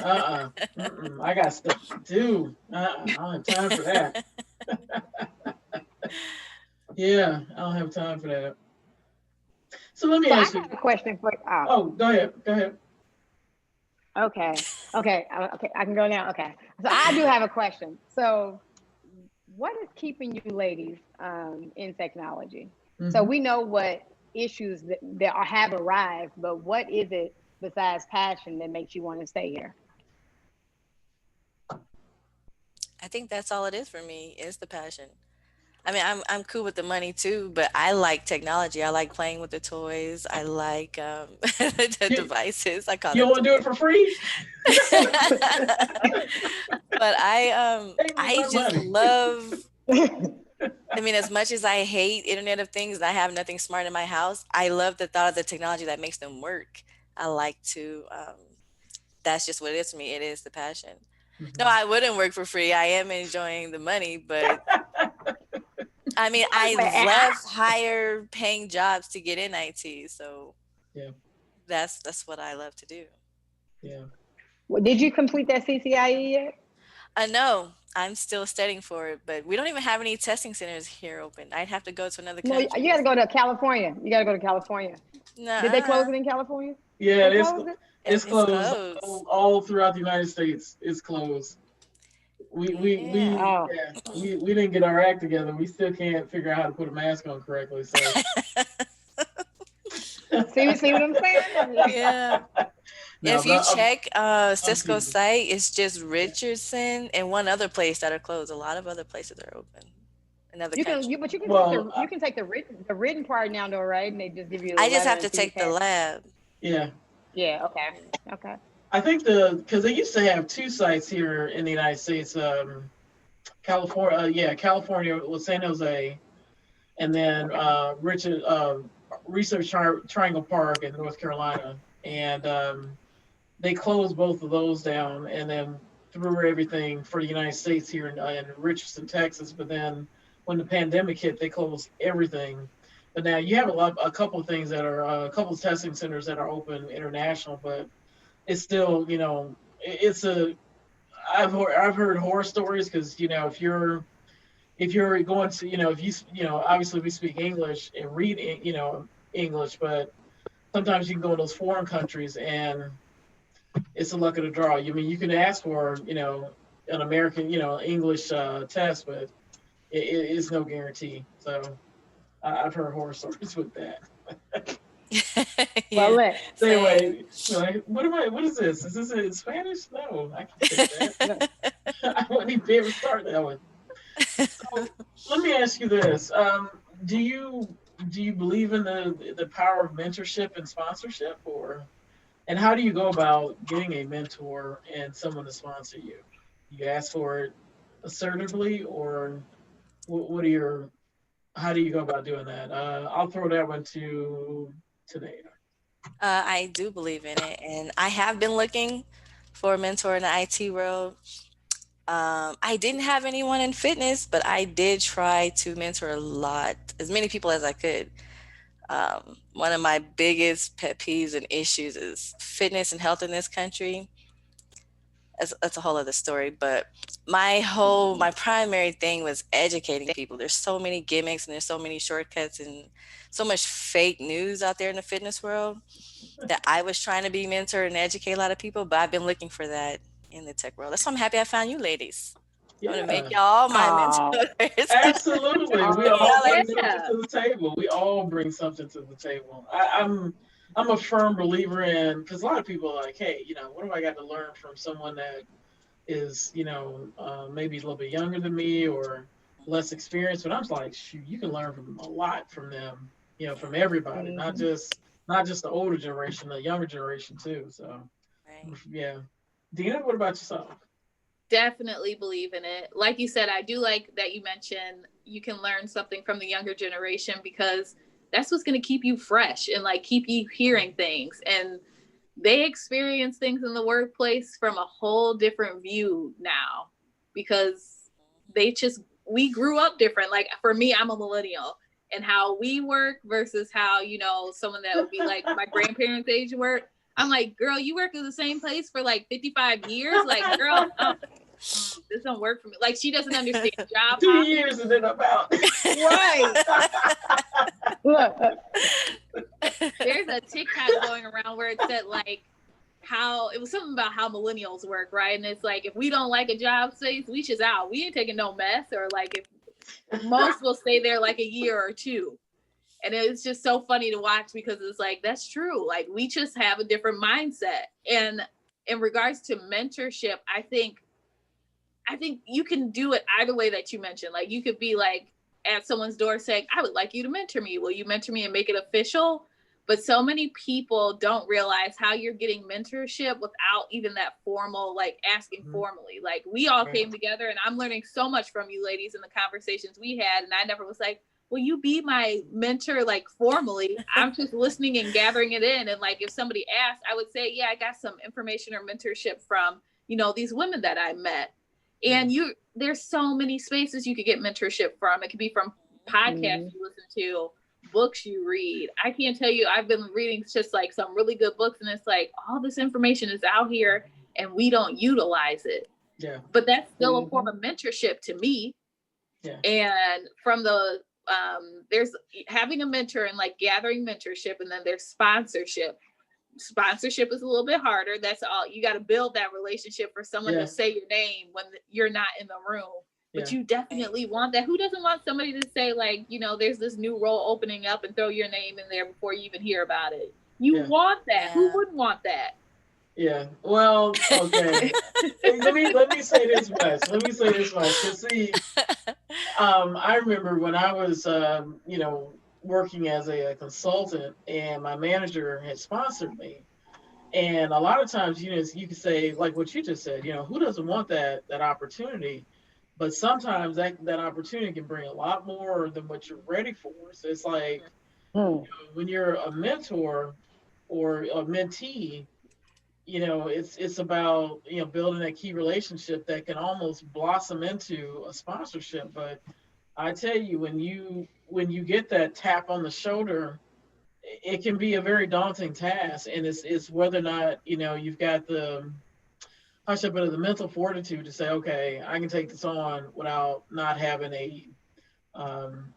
I got stuff to do. I don't have time for that. Yeah, I don't have time for that. So let me ask you. I got a question for you. Oh, go ahead. Go ahead. Okay. I can go now. Okay. So I do have a question. So what is keeping you ladies in technology? Mm-hmm. So we know what issues that have arrived, but what is it besides passion that makes you want to stay here? I think that's all it is for me, is the passion. I mean, I'm cool with the money too, but I like technology. I like playing with the toys. I like the You, devices. I call you them want to do it toys. for free? But Pay me I my just money. love, I mean, as much as I hate Internet of Things and I have nothing smart in my house, I love the thought of the technology that makes them work. I like to, that's just what it is to me. It is the passion. No, Mhm. I wouldn't work for free. I am enjoying the money, but I mean, I But love higher paying jobs to get in IT. So Yeah, that's what I love to do. yeah. did you complete that CCIE yet? I know I'm still studying for it, but we don't even have any testing centers here open. I'd have to go to another No, country. you got to go to California. You got to go to California. Did they close Nuh-uh. it in California? Yeah, They closed it. it's It's closed closed. all throughout the United States. It's closed. Yeah. Oh, Yeah, we didn't get our act together. We still can't figure out how to put a mask on correctly. So see what I'm saying? Yeah. no, If you but check I'm Cisco teasing. site, it's just Richardson and one other place that are closed. A lot of other places are open in other countries. But you can take Well, the written part now though, right? And they just give you the I just letter have to until you take the pass. lab. yeah, Yeah. Okay. Okay. I think because they used to have two sites here in the United States. California, yeah, California was San Jose, and then Okay. Richard Research Triangle Park in North Carolina, and they closed both of those down, and then threw everything for the United States here in Richardson, Texas. But then when the pandemic hit, they closed everything. But now you have a couple of things that are a couple of testing centers that are open international, but it's still, it's a I've heard horror stories because if you're going to if obviously we speak English and read English, but sometimes you can go to those foreign countries and it's a luck of the draw. I mean, you can ask for an American English test, but it is no guarantee. So I've heard horror stories with that. Well, Yeah, look, So same. anyway, like, what is this? Is this in Spanish? No, I can't take that. look. I wouldn't even be able to start that one. So let me ask you this: do you believe in the power of mentorship and sponsorship, or and how do you go about getting a mentor and someone to sponsor you? You ask for it assertively, or what are your how do you go about doing that? I'll throw that one to today. I do believe in it, and I have been looking for a mentor in the IT world. I didn't have anyone in fitness, but I did try to mentor a lot, as many people as I could. One of my biggest pet peeves and issues is fitness and health in this country. That's a whole other story, but my primary thing was educating people. There's so many gimmicks and there's so many shortcuts and so much fake news out there in the fitness world that I was trying to be mentor and educate a lot of people, but I've been looking for that in the tech world. That's why I'm happy I found you ladies. I'm gonna make Yeah, y'all my Oh, mentors. absolutely. We all oh, bring Heck something yeah. to the table. We all bring something to the table. I'm a firm believer in because a lot of people are like, hey, what do I got to learn from someone that is, maybe a little bit younger than me or less experienced? But I'm like, shoot, you can learn from a lot from them, from Yeah, everybody, mhm. not just the older generation, the younger generation too. So right. yeah. Deena, what about yourself? Definitely believe in it. Like you said, I do like that you mentioned you can learn something from the younger generation because that's what's going to keep you fresh and like keep you hearing things. And they experience things in the workplace from a whole different view now because we grew up different. Like for me, I'm a millennial, and how we work versus how, someone that would be like my grandparents' age work. I'm like, girl, you work at the same place for like 55 years. Like, girl, this don't work for me. Like, she doesn't understand job 2 years hopping. and then I'm out. Right. Look, There's a TikTok going around where it said like how it was something about how millennials work, right? And it's like if we don't like a job space, we just out. We ain't taking no mess, or like if most will stay there like a year or two. And it's just so funny to watch because it's like that's true. Like we just have a different mindset. And in regards to mentorship, I think you can do it either way that you mentioned. Like you could be like at someone's door saying, I would like you to mentor me. Will you mentor me and make it official? But so many people don't realize how you're getting mentorship without even that formal, like asking formally. Like we all came together and I'm learning so much from you ladies in the conversations we had. And I never was like, will you be my mentor, like formally? I'm just listening and gathering it in. And like, if somebody asked, I would say, yeah, I got some information or mentorship from, you know, these women that I met. And there's so many spaces you could get mentorship from. It could be from podcasts you listen to, books you read. I can't tell you, I've been reading just like some really good books, and it's like all this information is out here and we don't utilize it. Yeah. But that's still a form of mentorship to me. Yeah. And from the there's having a mentor and like gathering mentorship, and then there's sponsorship. Sponsorship is a little bit harder. That's all. You got to build that relationship for someone to say your name when you're not in the room. But you definitely want that. Who doesn't want somebody to say, like, you know, there's this new role opening up and throw your name in there before you even hear about it? You want that. Who wouldn't want that? Yeah. Well, okay. let me say this much. Cause see, I remember when I was, you know, working as a consultant, and my manager had sponsored me. And a lot of times, you know, you can say like what you just said, you know, who doesn't want that opportunity? But sometimes that opportunity can bring a lot more than what you're ready for. So it's like, you know, when you're a mentor or a mentee, you know, it's about, you know, building that key relationship that can almost blossom into a sponsorship. But I tell you, when you get that tap on the shoulder, it can be a very daunting task, and it's whether or not, you know, you've got the the mental fortitude to say, okay, I can take this on without not having a not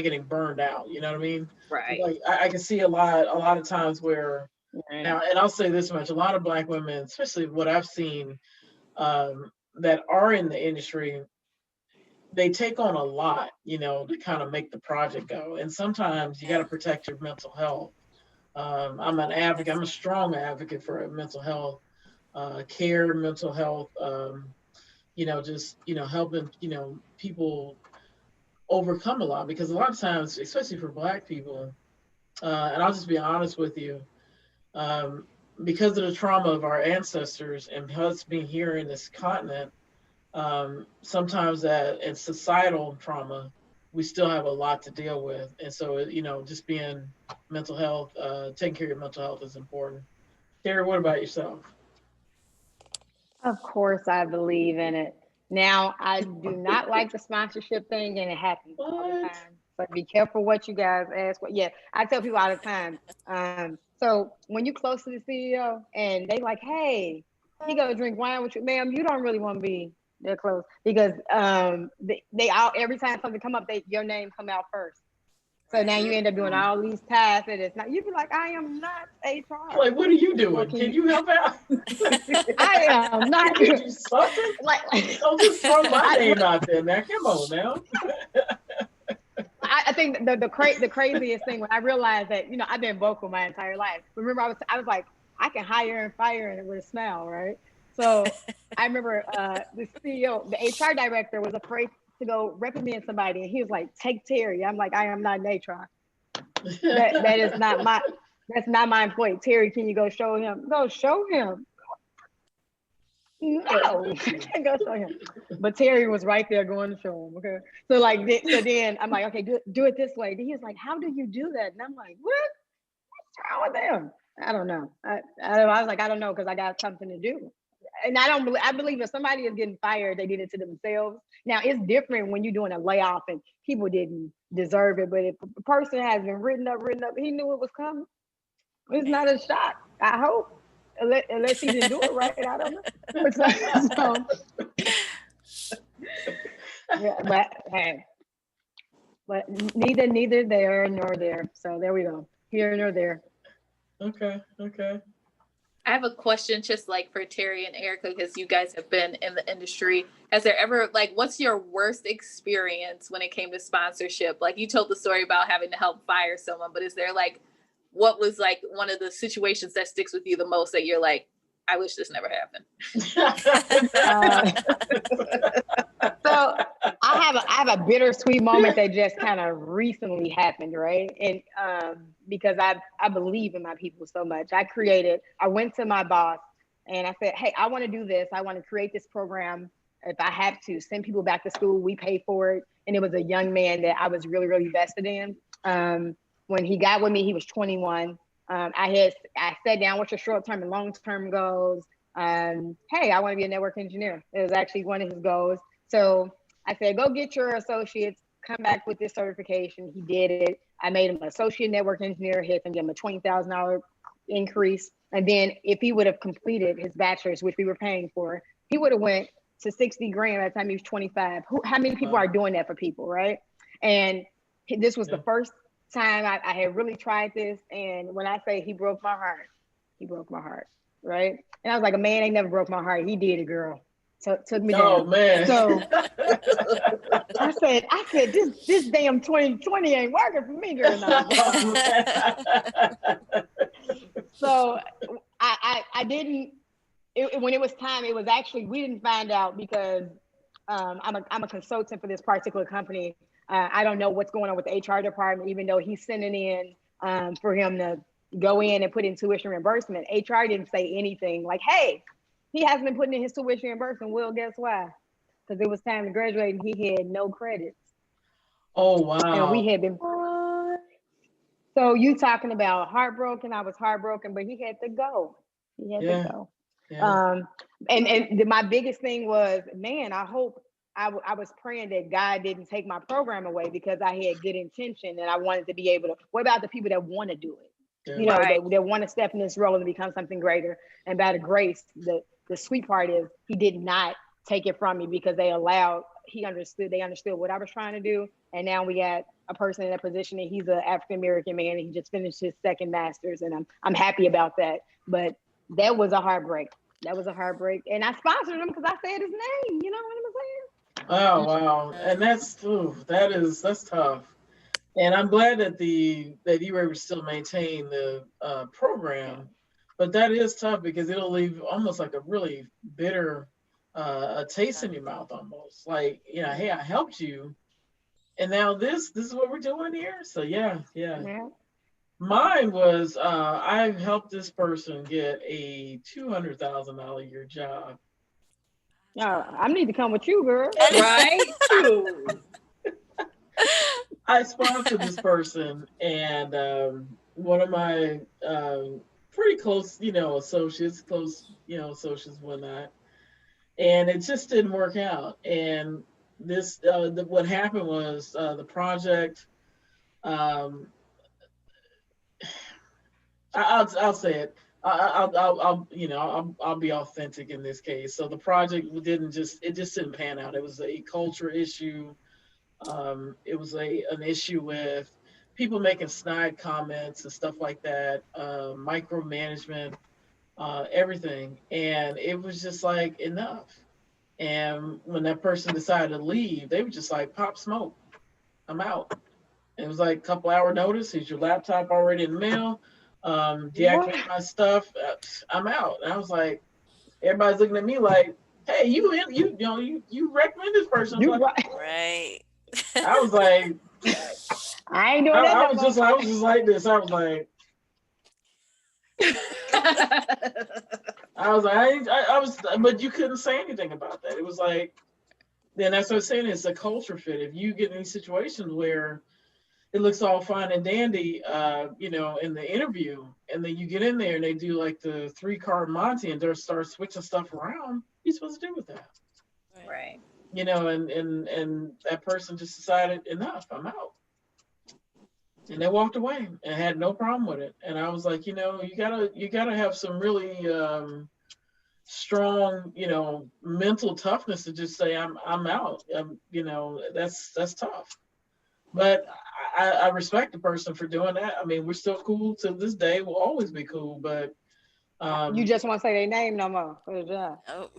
getting burned out. You know what I mean? Right. Like I can see a lot of times where now, and I'll say this much: a lot of Black women, especially what I've seen, that are in the industry, they take on a lot, you know, to kind of make the project go. And sometimes you got to protect your mental health. I'm an advocate. I'm a strong advocate for mental health care, mental health. You know, just, you know, helping, you know, people overcome a lot, because a lot of times, especially for Black people, and I'll just be honest with you, because of the trauma of our ancestors and us being here in this continent, sometimes that and societal trauma, we still have a lot to deal with. And so, you know, just being mental health, taking care of your mental health is important. Teri, what about yourself? Of course, I believe in it. Now, I do not like the sponsorship thing, and it happens all the time. So be careful what you guys ask. Yeah, I tell people all the time. So when you close to the CEO and they like, hey, he go drink wine with you, ma'am, you don't really want to be that close, because they all, every time something come up, your name come out first. So now you end up doing all these tasks, and it's not. You be like, I am not HR. Like, what are you doing? Can you help out? I am not. Can you do something? Like, don't just throw my name out there, man. Come on now. I think the craziest thing when I realized that, you know, I've been vocal my entire life. Remember, I was like, I can hire and fire and with a smile, right? So I remember the CEO, the HR director, was afraid to go recommend somebody, and he was like, take Teri. I'm like, I am not an HR. That is not my, that's not my employee. Teri, can you go show him? Go show him. No, I can't go show him. But Teri was right there going to show him. Okay, so like, so then I'm like, okay, do it this way. Then he was like, how do you do that? And I'm like, what's wrong with them? I don't know. I was like, I don't know, because I got something to do. And I believe if somebody is getting fired, they did it to themselves. Now, it's different when you're doing a layoff and people didn't deserve it. But if a person has been written up, he knew it was coming. It's not a shock, I hope. Unless he didn't do it right, I don't know. Yeah, but hey, but neither there nor there. So there we go. Here nor there. Okay. I have a question just like for Teri and Erica, because you guys have been in the industry. Has there ever, like, what's your worst experience when it came to sponsorship? Like, you told the story about having to help fire someone, but is there like, what was like one of the situations that sticks with you the most that you're like, I wish this never happened? So I have a bittersweet moment that just kind of recently happened, right? And because I believe in my people so much. I went to my boss and I said, hey, I want to do this. I want to create this program. If I have to send people back to school, we pay for it. And it was a young man that I was really, really vested in. When he got with me, he was 21. I sat down, what's your short-term and long-term goals? Hey, I want to be a network engineer. It was actually one of his goals. So I said, go get your associates, come back with this certification. He did it. I made him an associate network engineer, hit and give him a $20,000 increase. And then if he would have completed his bachelor's, which we were paying for, he would have went to 60 grand by the time he was 25. How many people are doing that for people, right? And this was the first time I had really tried this. And when I say he broke my heart, right? And I was like, a man ain't never broke my heart. He did it, girl. So took me down. Oh man. So I said, this damn 2020 ain't working for me, girl. So I didn't. When it was time, it was actually, we didn't find out because I'm a consultant for this particular company. I don't know what's going on with the HR department, even though he's sending in for him to go in and put in tuition reimbursement. HR didn't say anything like, hey, he hasn't been putting in his tuition reimbursement. Well, guess why? Because it was time to graduate and he had no credits. Oh, wow. And we had been. So you talking about heartbroken? I was heartbroken, but he had to go. He had to go. Yeah. And my biggest thing was, man, I hope I was praying that God didn't take my program away because I had good intention and I wanted to be able to. What about the people that want to do it? Yeah. You know, they want to step in this role and become something greater. And by the grace, the sweet part is he did not take it from me because they understood what I was trying to do. And now we got a person in a position and he's an African-American man and he just finished his second master's and I'm happy about that. But that was a heartbreak. And I sponsored him because I said his name, you know what I'm saying? Oh, wow. And that's tough. And I'm glad that you were able to still maintain the program, but that is tough because it'll leave almost like a really bitter a taste in your mouth almost. Like, hey, I helped you. And now this is what we're doing here. So yeah. Mine was I helped this person get a $200,000 a year job. I need to come with you, girl. Right? I sponsored this person, and one of my pretty close, associates, whatnot, and it just didn't work out. And this, what happened was the project. I'll say it. I'll be authentic in this case. So the project just didn't pan out. It was a culture issue. It was an issue with people making snide comments and stuff like that, micromanagement, everything. And it was just like enough. And when that person decided to leave, they were just like, pop smoke, I'm out. And it was like a couple hour notice. Is your laptop already in the mail? Deactivate my stuff. I'm out. And I was like, everybody's looking at me like, hey, you recommend this person. Right. I was like, I ain't doing that. I was just like this. I was like, but you couldn't say anything about that. It was like, then that's what I'm saying. It's a culture fit. If you get in these situations where it looks all fine and dandy, in the interview, and then you get in there and they do like the 3-card Monty and they start switching stuff around, what are you supposed to do with that? Right. And that person just decided, enough, I'm out. And they walked away and had no problem with it. And I was like, you gotta have some really strong, mental toughness to just say I'm out. That's tough. But I respect the person for doing that. I mean, we're still cool to this day. We'll always be cool, but you just want to say their name no more. Oh.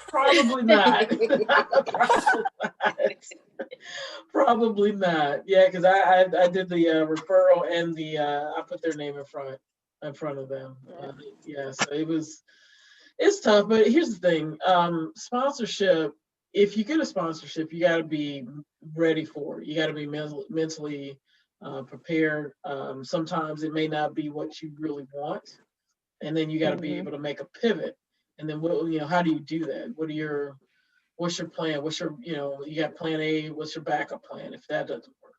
Probably not. Probably not. Yeah, because I did the referral and I put their name in front of them. So it's tough. But here's the thing: sponsorship if you get a sponsorship, you got to be ready for it. You got to be mentally prepared. Sometimes it may not be what you really want, and then you got to be able to make a pivot. And then, how do you do that? What's your plan? What's your, you got plan A. What's your backup plan if that doesn't work?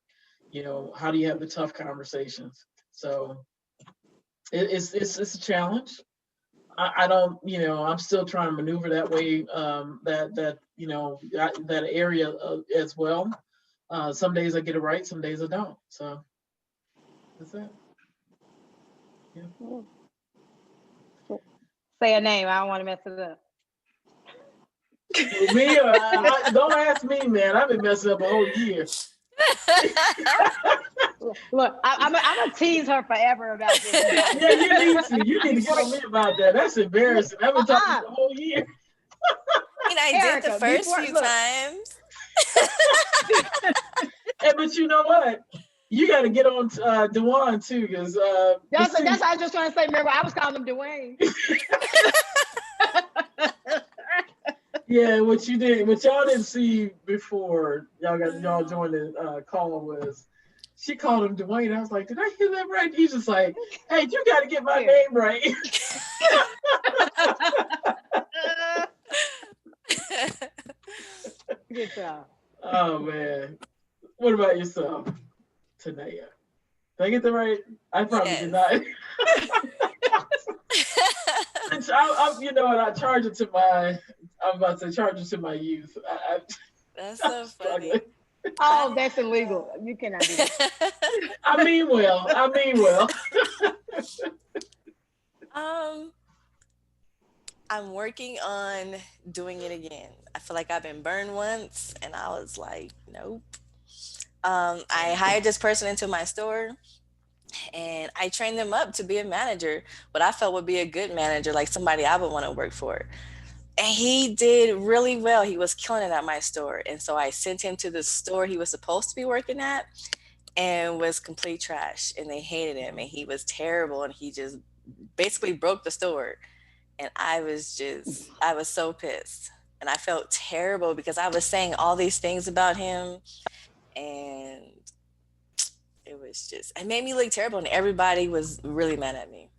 How do you have the tough conversations? So it's a challenge. I don't, I'm still trying to maneuver that way, that area as well. Some days I get it right, some days I don't. So that's it. Yeah. Say a name. I don't want to mess it up. Me, don't ask me, man. I've been messing up a whole year. Look, I'm gonna tease her forever about this. Yeah, you need to get on me about that. That's embarrassing. I've been talking the whole year. I did the first few times. Hey, but you know what? You got to get on Dwayne too, because that's what I was just trying to say. Remember, I was calling him Dwayne. Yeah, what y'all didn't see before y'all joined the call was she called him Dwayne. I was like, did I hear that right? He's just like, hey, you got to get my name right. Good job. Oh man, what about yourself, Teneyia? Did I get that right? I probably did not. You know what? I charge it to my. I'm about to charge it to my youth. That's so funny. Oh, that's illegal. You cannot do that. I mean well. I'm working on doing it again. I feel like I've been burned once, and I was like, nope. I hired this person into my store, and I trained them up to be a manager, what I felt would be a good manager, like somebody I would want to work for. And he did really well. He was killing it at my store. And so I sent him to the store he was supposed to be working at, and was complete trash. And they hated him, and he was terrible. And he just basically broke the store. And I was so pissed. And I felt terrible because I was saying all these things about him. And it made me look terrible. And everybody was really mad at me.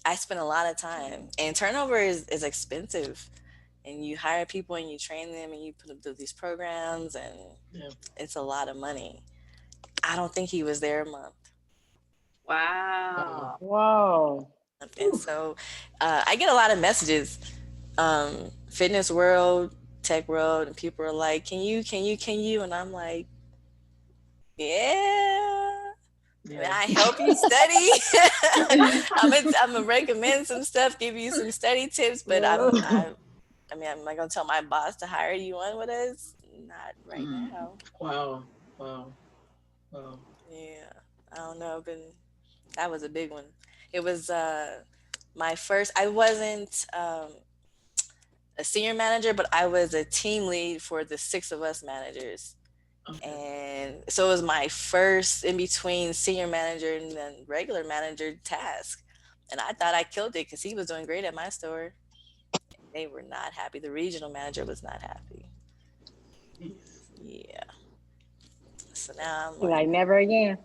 I spent a lot of time, and turnover is expensive, and you hire people and you train them and you put them through these programs, and it's a lot of money. I don't think he was there a month. Wow. Whoa. And so I get a lot of messages, fitness world, tech world, and people are like, can you? And I'm like, yeah. I help you study. I'm gonna recommend some stuff, give you some study tips, but I'm not gonna tell my boss to hire you on with us. Not right now. Wow. Yeah, I don't know, but that was a big one. It was my first. I wasn't a senior manager, but I was a team lead for the 6 of us managers. Okay. And so it was my first in between senior manager and then regular manager task. And I thought I killed it because he was doing great at my store. They were not happy. The regional manager was not happy. Yeah. So now I'm like never again.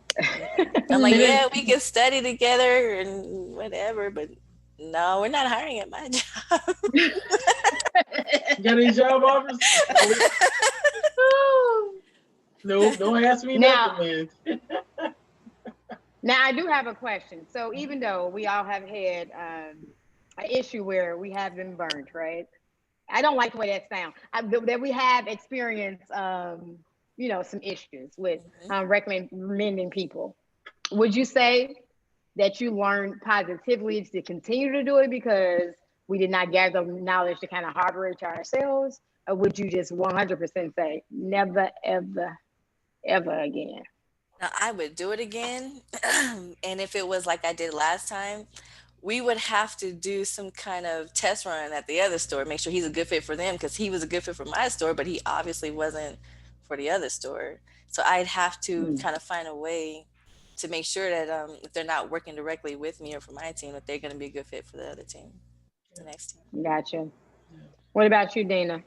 I'm like, yeah, we can study together and whatever, but no, we're not hiring at my job. You got any job offers? No, don't ask me nothing, man. Now, I do have a question. So even though we all have had an issue where we have been burned, right? I don't like the way that sounds. That we have experienced, some issues with recommending people. Would you say that you learned positively to continue to do it because we did not gather knowledge to kind of harbor it to ourselves? Or would you just 100% say, never, ever, ever again? Now, I would do it again. And if it was like I did last time, we would have to do some kind of test run at the other store, make sure he's a good fit for them, because he was a good fit for my store, but he obviously wasn't for the other store. So I'd have to kind of find a way to make sure that if they're not working directly with me or for my team, that they're going to be a good fit for the other team, the next team. Gotcha. What about you, Deena?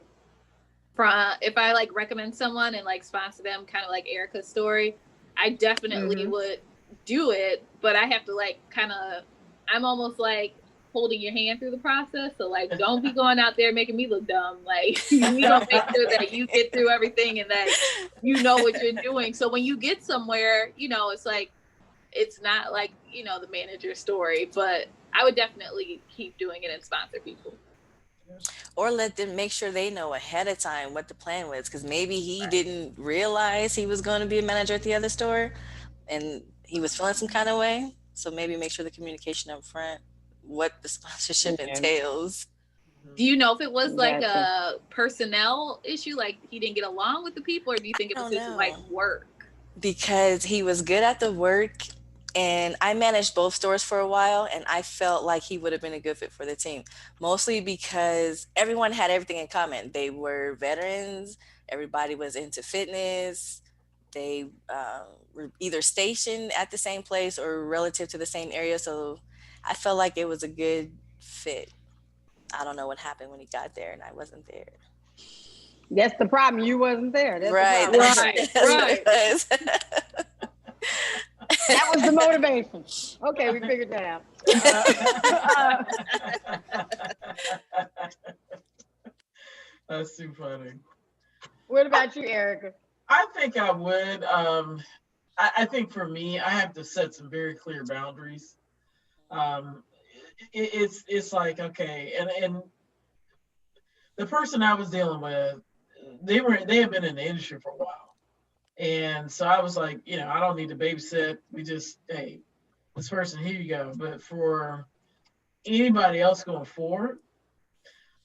if I like recommend someone and like sponsor them, kind of like Erica's story, I definitely would do it, but I have to like kind of, I'm almost like holding your hand through the process. So like, don't be going out there making me look dumb. Like, we gonna make sure that you get through everything and that you know what you're doing. So when you get somewhere, you know, it's like, it's not like, you know, the manager's story, but I would definitely keep doing it and sponsor people. Or let them make sure they know ahead of time what the plan was, because maybe he didn't realize he was going to be a manager at the other store and he was feeling some kind of way. So maybe make sure the communication up front, what the sponsorship entails. Do you know if it was like a personnel issue, like he didn't get along with the people, or do you think it was just like work? Because he was good at the work, and I managed both stores for a while, and I felt like he would have been a good fit for the team, mostly because everyone had everything in common. They were veterans, everybody was into fitness, they were either stationed at the same place or relative to the same area, so I felt like it was a good fit. I don't know what happened when he got there and I wasn't there. That's the problem. You wasn't there. That's right. The problem. Right. That was the motivation. Okay, we figured that out. That's too funny. What about you, Erica? I think I would. I think for me, I have to set some very clear boundaries. It's like, okay, and the person I was dealing with, they had been in the industry for a while, and so I was like, you know, I don't need to babysit. We just, hey, this person, here you go. But for anybody else going forward,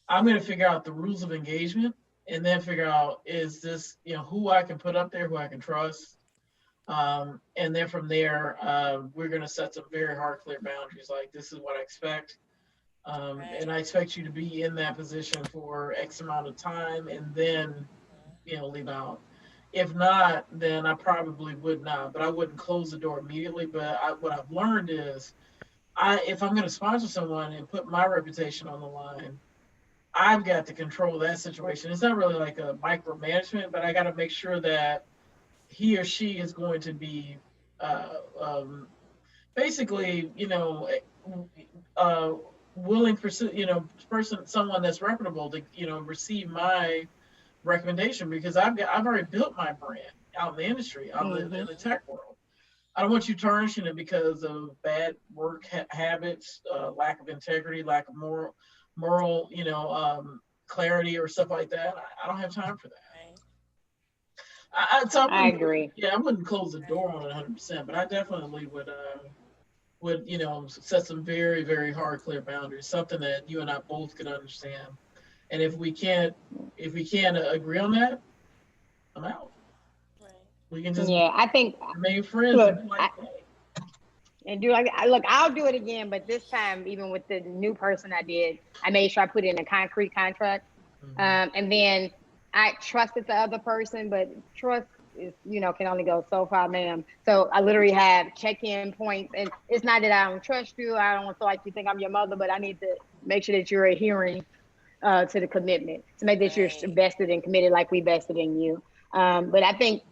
I'm going to figure out the rules of engagement and then figure out, is this, you know, who I can put up there, who I can trust. And then from there, we're going to set some very hard, clear boundaries. Like, this is what I expect. And I expect you to be in that position for X amount of time and then, you know, leave out. If not, then I probably would not, but I wouldn't close the door immediately. But what I've learned is, if I'm going to sponsor someone and put my reputation on the line, I've got to control that situation. It's not really like a micromanagement, but I got to make sure that he or she is going to be basically, you know, willing for, you know, someone that's reputable to, you know, receive my recommendation, because I've already built my brand out in the industry, out in the tech world. I don't want you tarnishing it because of bad work habits, lack of integrity, lack of moral, you know, clarity or stuff like that. I don't have time for that. I agree. Yeah, I wouldn't close the door on it 100%, but I definitely would, you know, set some very, very hard, clear boundaries, something that you and I both could understand. And if we can't agree on that, I'm out. Right. We can just I think remain friends. Look, look, I'll do it again, but this time, even with the new person I did, I made sure I put in a concrete contract, and then I trusted the other person, but trust is, you know, can only go so far, ma'am. So I literally have check-in points, and it's not that I don't trust you. I don't feel like you think I'm your mother, but I need to make sure that you're adhering to the commitment, to make that you're vested and committed like we vested in you. But I think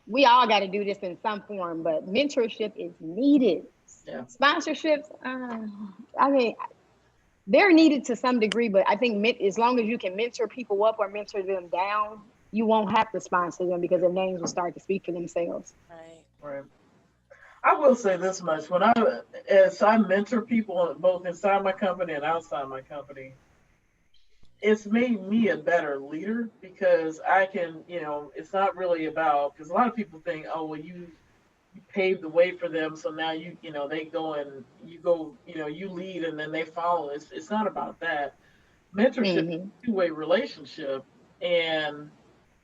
we all got to do this in some form, but mentorship is needed. Yeah. Sponsorships, I mean, they're needed to some degree, but I think as long as you can mentor people up or mentor them down, you won't have to sponsor them because their names will start to speak for themselves. Right. I will say this much: as I mentor people both inside my company and outside my company, it's made me a better leader, because I can, you know, it's not really about, because a lot of people think, oh, well, you paved the way for them, so now you know, they go and you go, you know, you lead and then they follow. It's not about that. Mentorship is a two-way relationship, and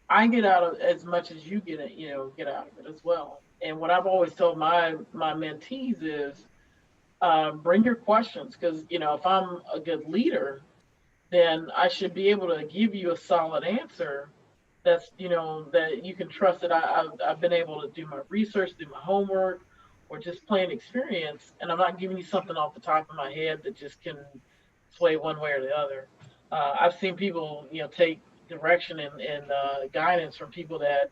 I get out of as much as you get out of it as well. And what I've always told my mentees is, bring your questions, because, you know, if I'm a good leader, then I should be able to give you a solid answer that's, you know, that you can trust that I've been able to do my research, do my homework, or just plain experience, and I'm not giving you something off the top of my head that just can sway one way or the other. I've seen people, you know, take direction and guidance from people that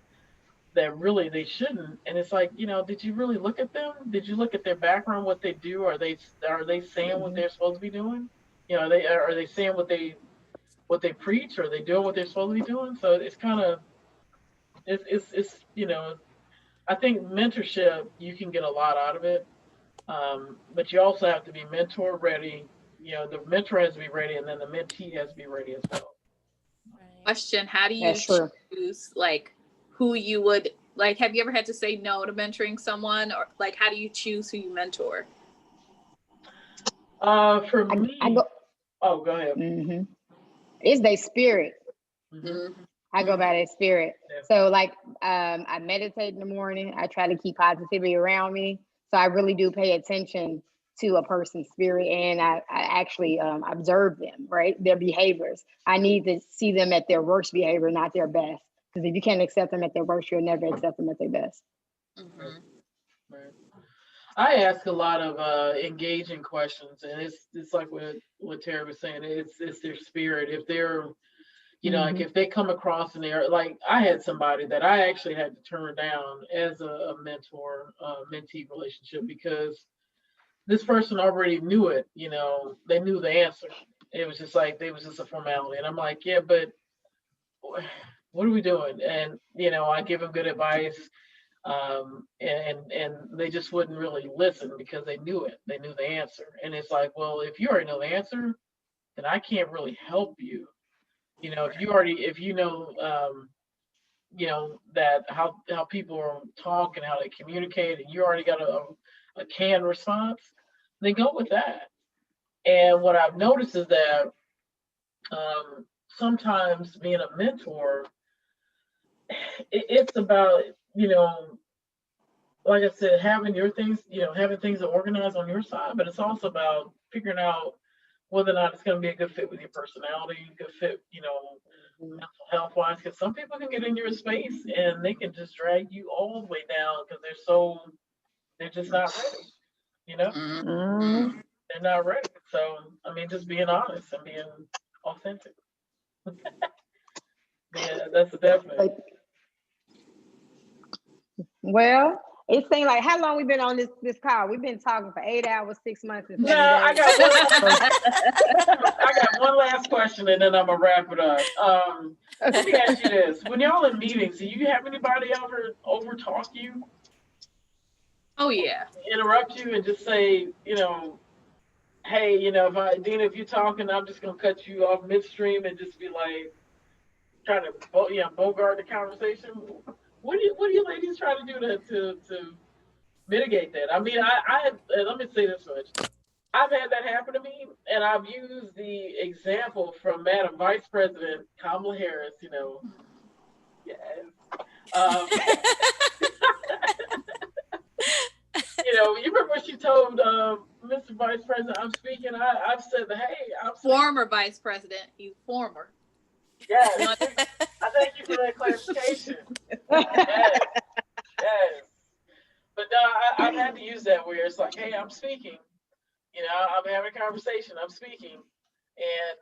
really they shouldn't. And it's like, did you really look at them? Did you look at their background, what they do? Are they saying what they're supposed to be doing? Are they saying what they preach? Are they doing what they're supposed to be doing? So it's kind of it's I think mentorship, you can get a lot out of it, but you also have to be mentor ready. The mentor has to be ready, and then the mentee has to be ready as well. Question: how do you That's true. choose like who you would like? Have you ever had to say no to mentoring someone, or like how do you choose who you mentor? For me, I go. Oh, go ahead. Mm-hmm. It's their spirit. Mm-hmm. I go by their spirit. Yeah. So like I meditate in the morning. I try to keep positivity around me. So I really do pay attention to a person's spirit, and I actually observe them, right? Their behaviors. I need to see them at their worst behavior, not their best. Because if you can't accept them at their worst, you'll never accept them at their best. Mm-hmm. Right. I ask a lot of engaging questions, and it's like what Teri was saying. It's their spirit. If they're like if they come across and they're like, I had somebody that I actually had to turn down as a mentor mentee relationship because this person already knew it. They knew the answer. It was just like it was just a formality, and I'm like, yeah, but what are we doing? And I give them good advice. And they just wouldn't really listen because they knew it. They knew the answer. And it's like, well, if you already know the answer, then I can't really help you. If you know, that how people talk and how they communicate, and you already got a canned response, then go with that. And what I've noticed is that sometimes being a mentor, it's about like I said, having your things, having things organized on your side, but it's also about figuring out whether or not it's going to be a good fit with your personality, good fit, mental health wise. Because some people can get in your space and they can just drag you all the way down because they're just not ready. Mm-hmm. They're not ready. So I mean, just being honest and being authentic. Yeah, that's a definite. Well, it seems like how long we been on this call? We've been talking for 8 hours, 6 months, and 7 days. I got one last question, and then I'm gonna wrap it up. Let me ask you this: when y'all in meetings, do you have anybody ever over talk you? Oh yeah. Interrupt you and just say, hey, Deena, if you're talking, I'm just gonna cut you off midstream and just be like trying to bogart the conversation. What do you ladies try to do to mitigate that? I mean, I let me say this much. I've had that happen to me, and I've used the example from Madam Vice President Kamala Harris. Yes. You remember what she told Mr. Vice President, I'm speaking. I've said, hey, I'm former Vice President. He's former. Yes. I thank you for that clarification. Yes. But no, I've had to use that where it's like, hey, I'm speaking. I'm having a conversation. I'm speaking. And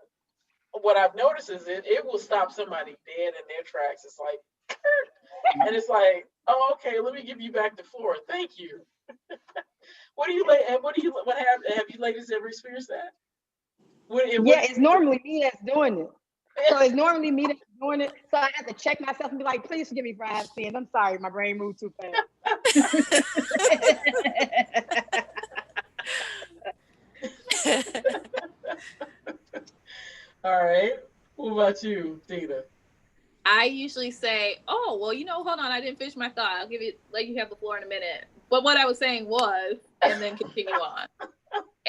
what I've noticed is it will stop somebody dead in their tracks. It's like, and it's like, oh, okay, let me give you back the floor. Thank you. Have you ladies ever experienced that? It's normally me that's doing it. So it's normally me that's doing it. So I have to check myself and be like, please forgive me for I have sins. I'm sorry, my brain moved too fast. All right. What about you, Deena? I usually say, oh, well, hold on, I didn't finish my thought. I'll let you have the floor in a minute. But what I was saying was, and then continue on.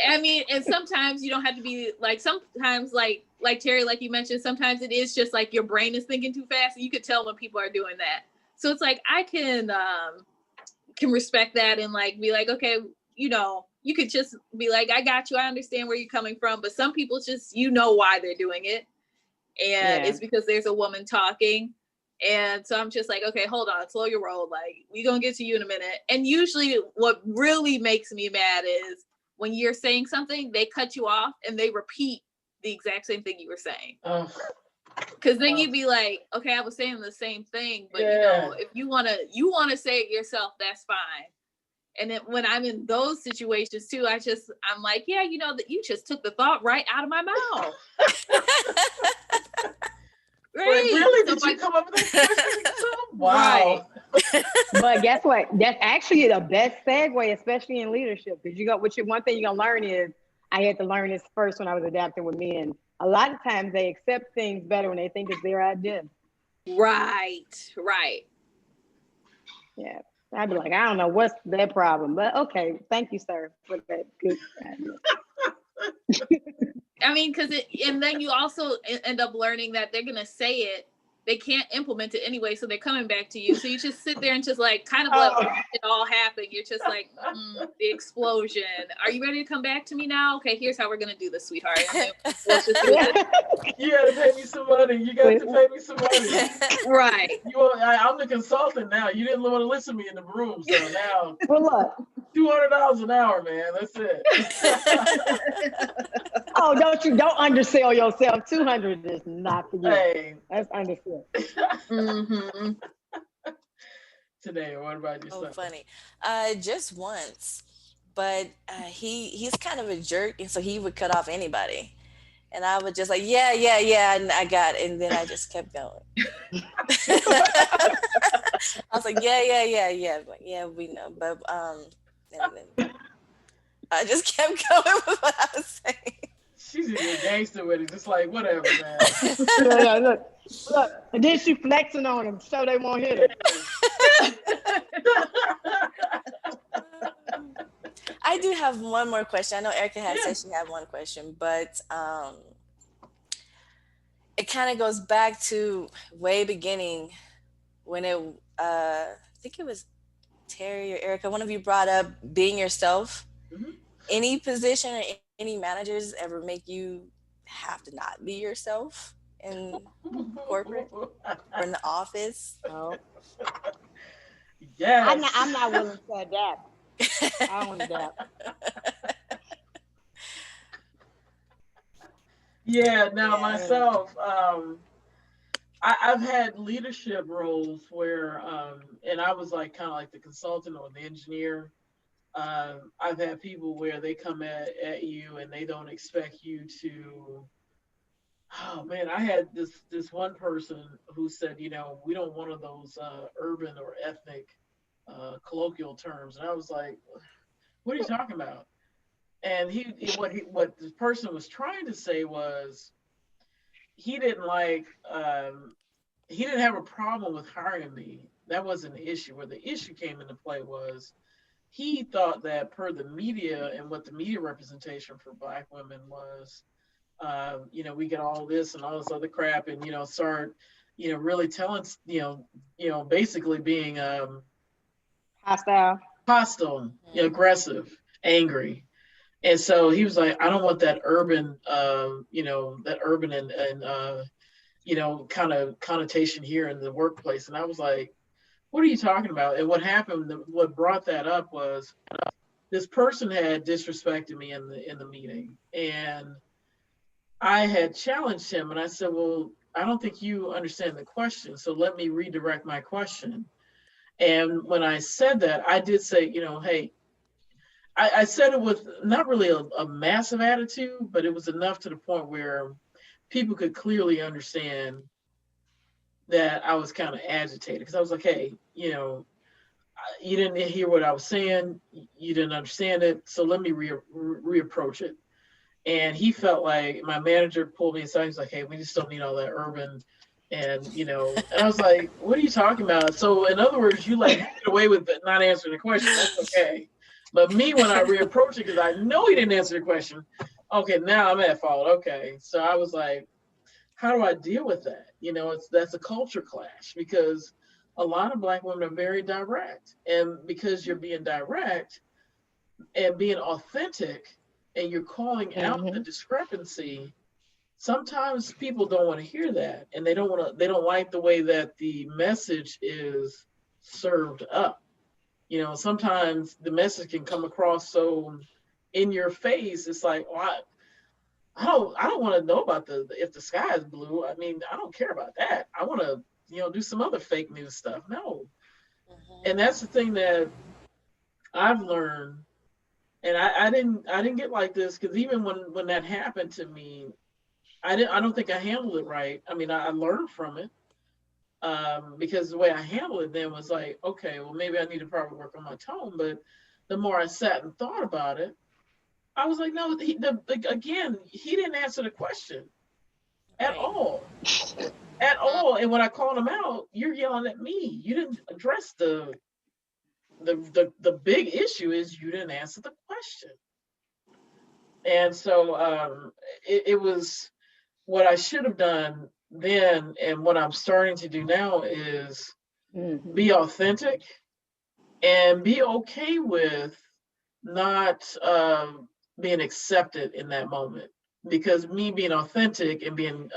I mean, and sometimes you don't have to be like, sometimes like Teri, like you mentioned, sometimes it is just like your brain is thinking too fast, and you could tell when people are doing that. So it's like, I can respect that and like be like, okay, you could just be like, I got you. I understand where you're coming from. But some people just, why they're doing it. And it's because there's a woman talking. And so I'm just like, okay, hold on, slow your roll. Like, we're going to get to you in a minute. And usually what really makes me mad is when you're saying something, they cut you off and they repeat the exact same thing you were saying. Oh. Because then you'd be like, okay, I was saying the same thing, but if you wanna say it yourself, that's fine. And then when I'm in those situations too, I'm like, yeah, that you just took the thought right out of my mouth. Right. Like, really? Did you come up with that question? Wow. Right. But guess what? That's actually the best segue, especially in leadership. Because one thing you're gonna learn is, I had to learn this first when I was adapting with men. A lot of times they accept things better when they think it's their idea. Right. Yeah. I'd be like, I don't know what's their problem, but okay, thank you, sir, for that good idea. I mean, and then you also end up learning that they're gonna say it, they can't implement it anyway, so they're coming back to you. So you just sit there and just like kind of let it all happen. You're just like, the explosion. Are you ready to come back to me now? Okay, here's how we're gonna do this, sweetheart. Let's just do it. You got to pay me some money. You got to pay me some money. Right. I'm the consultant now. You didn't want to listen to me in the room, so now. Well, look. $200 an hour, man. That's it. Oh, don't undersell yourself. 200 is not for you. Hey. That's undersell. Mm-hmm. Today, what about yourself? Oh, funny. Just once, but he's kind of a jerk, and so he would cut off anybody, and I would just like, yeah, and I got it, and then I just kept going. I was like, yeah, like, yeah, we know, but and then I just kept going with what I was saying. She's a gangster with it, just like, whatever, man. Yeah, look. And then she flexing on them so they won't hit it. I do have one more question. I know Erica had said she had one question, but it kind of goes back to way beginning when I think it was Teri or Erica, one of you brought up being yourself. Mm-hmm. Any position or any managers ever make you have to not be yourself in corporate or in the office? No. Yes. I'm not willing to adapt. I don't adapt. Yeah, now myself, I've had leadership roles where, and I was like kind of like the consultant or the engineer. I've had people where they come at you and they don't expect you to. Oh man, I had this one person who said, we don't want one of those urban or ethnic colloquial terms, and I was like, what are you talking about? And what the person was trying to say was he didn't have a problem with hiring me. That wasn't the issue. Where the issue came into play was he thought that per the media and what the media representation for Black women was, we get all this and all this other crap, and start, really telling, basically being hostile, aggressive, angry. And so he was like, I don't want that urban, and kind of connotation here in the workplace. And I was like, what are you talking about? And what happened, what brought that up was this person had disrespected me in the meeting. And I had challenged him and I said, well, I don't think you understand the question. So let me redirect my question. And when I said that, I did say, hey, I said it with not really a massive attitude, but it was enough to the point where people could clearly understand that I was kind of agitated, because I was like, hey, you didn't hear what I was saying. You didn't understand it. So let me reapproach it. And he felt like, my manager pulled me aside. He's like, hey, we just don't need all that urban. And, and I was like, what are you talking about? So in other words, you get away with not answering the question. That's okay. But me, when I reapproached it, because I know he didn't answer the question, okay, now I'm at fault. Okay. So I was like, how do I deal with that? That's a culture clash, because a lot of Black women are very direct. And because you're being direct and being authentic and you're calling out the discrepancy, sometimes people don't want to hear that. And they don't like the way that the message is served up. Sometimes the message can come across so in your face. It's like, I don't want to know about if the sky is blue. I mean, I don't care about that. I want to, do some other fake news stuff. No. And that's the thing that I've learned. And I didn't get like this, because even when that happened to me, I don't think I handled it right. I mean, I learned from it, because the way I handled it then was like, okay, well, maybe I need to probably work on my tone. But the more I sat and thought about it, I was like, no, again, he didn't answer the question at all. At all. And when I called him out, you're yelling at me. You didn't address the big issue is you didn't answer the question. And so it was what I should have done then, and what I'm starting to do now is be authentic and be okay with not being accepted in that moment, because me being authentic and being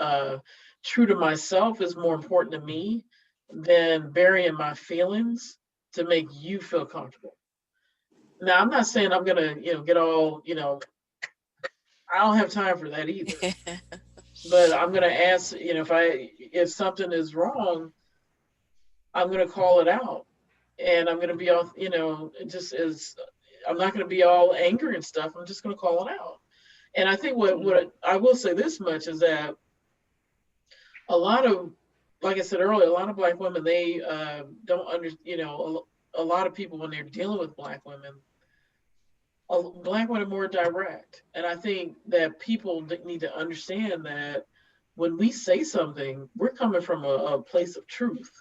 true to myself is more important to me than burying my feelings to make you feel comfortable. Now, I'm not saying I'm gonna, get all, I don't have time for that either. But I'm gonna ask, if something is wrong, I'm gonna call it out, and I'm gonna be all, just as I'm not gonna be all angry and stuff. I'm just gonna call it out. And I think what I will say this much is that a lot of, like I said earlier, a lot of Black women, they don't a lot of people, when they're dealing with Black women, Black women are more direct. And I think that people need to understand that when we say something, we're coming from a place of truth.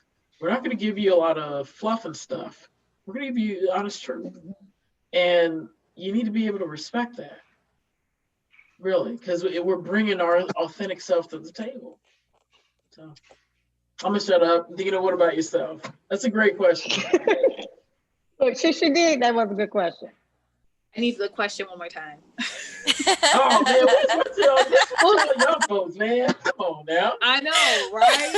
We're not going to give you a lot of fluff and stuff. We're going to give you honest truth. And you need to be able to respect that, really, because we're bringing our authentic self to the table. So I'm going to shut up. Deena, what about yourself? That's a great question. Look, she did. That was a good question. I need the question one more time. Oh man, what's young folks, man? Come on now. I know, right?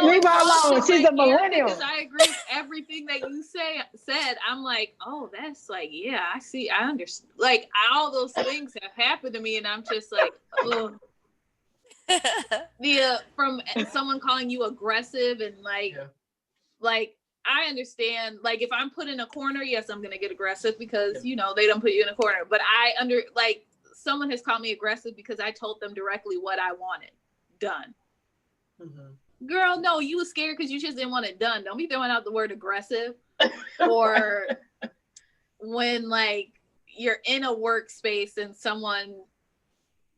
Leave her alone. She's a millennial. Because I agree with everything that you said. I'm like, oh, that's like, yeah, I see, I understand. Like, all those things have happened to me, and I'm just like, oh. From someone calling you aggressive and like. I understand, like, if I'm put in a corner, yes, I'm going to get aggressive because, they don't put you in a corner. But someone has called me aggressive because I told them directly what I wanted done. Mm-hmm. Girl, no, you were scared because you just didn't want it done. Don't be throwing out the word aggressive. Or when, like, you're in a workspace and someone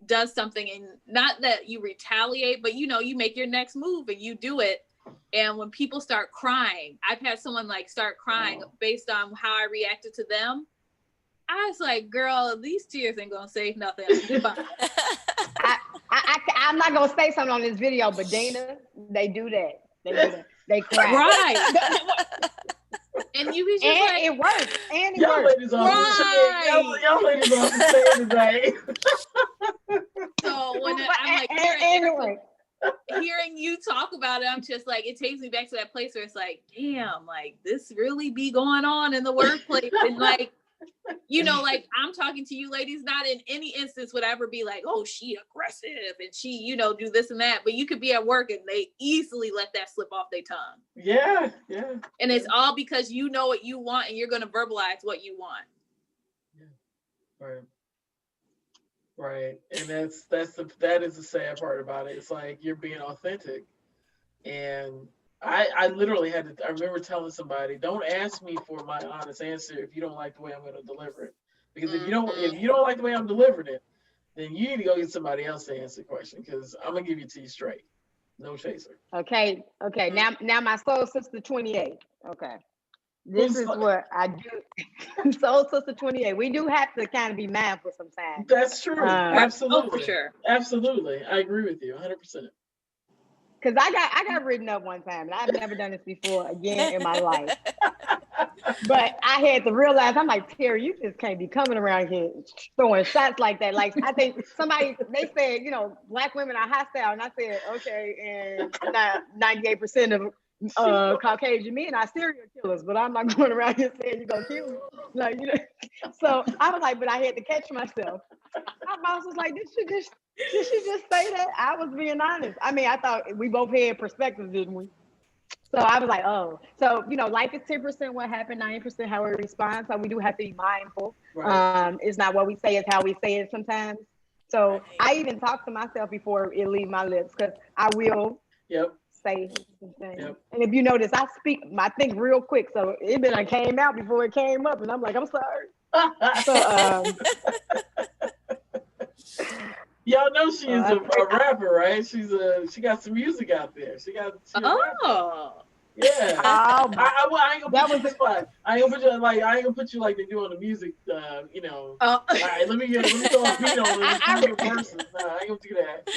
does something, and not that you retaliate, but, you make your next move and you do it. And when people start crying, I've had someone like start crying based on how I reacted to them. I was like, girl, these tears ain't gonna save nothing. I'm not gonna say something on this video, but Deena, they do that. They cry. Right. And you be just and like, it works. And it y'all works. ladies on y'all ladies on the stage today. So when I'm like, anyway. Hearing you talk about it, I'm just like, it takes me back to that place where it's like, damn, like this really be going on in the workplace. And like, like I'm talking to you ladies, not in any instance would I ever be like, oh, she aggressive and she, do this and that. But you could be at work and they easily let that slip off their tongue. Yeah. And it's all because you know what you want and you're going to verbalize what you want. Yeah. Right. And that is the sad part about it. It's like you're being authentic. And I literally I remember telling somebody, don't ask me for my honest answer if you don't like the way I'm going to deliver it. Because if you don't like the way I'm delivering it, then you need to go get somebody else to answer the question, because I'm going to give it to you straight. No chaser. Okay. Now my soul sister 28. Okay. This is what I do. Soul sister 28. We do have to kind of be mindful sometimes. That's true. Absolutely. Oh, for sure. Absolutely. I agree with you 100%. Because I got written up one time, and I've never done this before again in my life. But I had to realize, I'm like, Teri, you just can't be coming around here throwing shots like that. Like, I think they said, Black women are hostile. And I said, okay, and 98% of Caucasian men are serial killers, but I'm not going around here saying you're going to kill me. Like, So I was like, but I had to catch myself. My boss was like, did she just say that? I was being honest. I mean, I thought we both had perspectives, didn't we? So I was like, oh, so life is 10% what happened, 90% how we respond. So we do have to be mindful. Right. It's not what we say, it's how we say it sometimes. So Right. I even talk to myself before it leave my lips because I will Yep. say some things. Yep. And if you notice, I think real quick. So it been came out before it came up, and I'm like, I'm sorry. So Y'all know she is I a rapper, right? She got some music out there. She a rapper. Oh. Yeah. Oh, I ain't gonna that put you was in the spot. I ain't gonna put you like they do on the music. Oh. All right, let me throw a beat on it. Let's do the verses. No, I ain't gonna do that.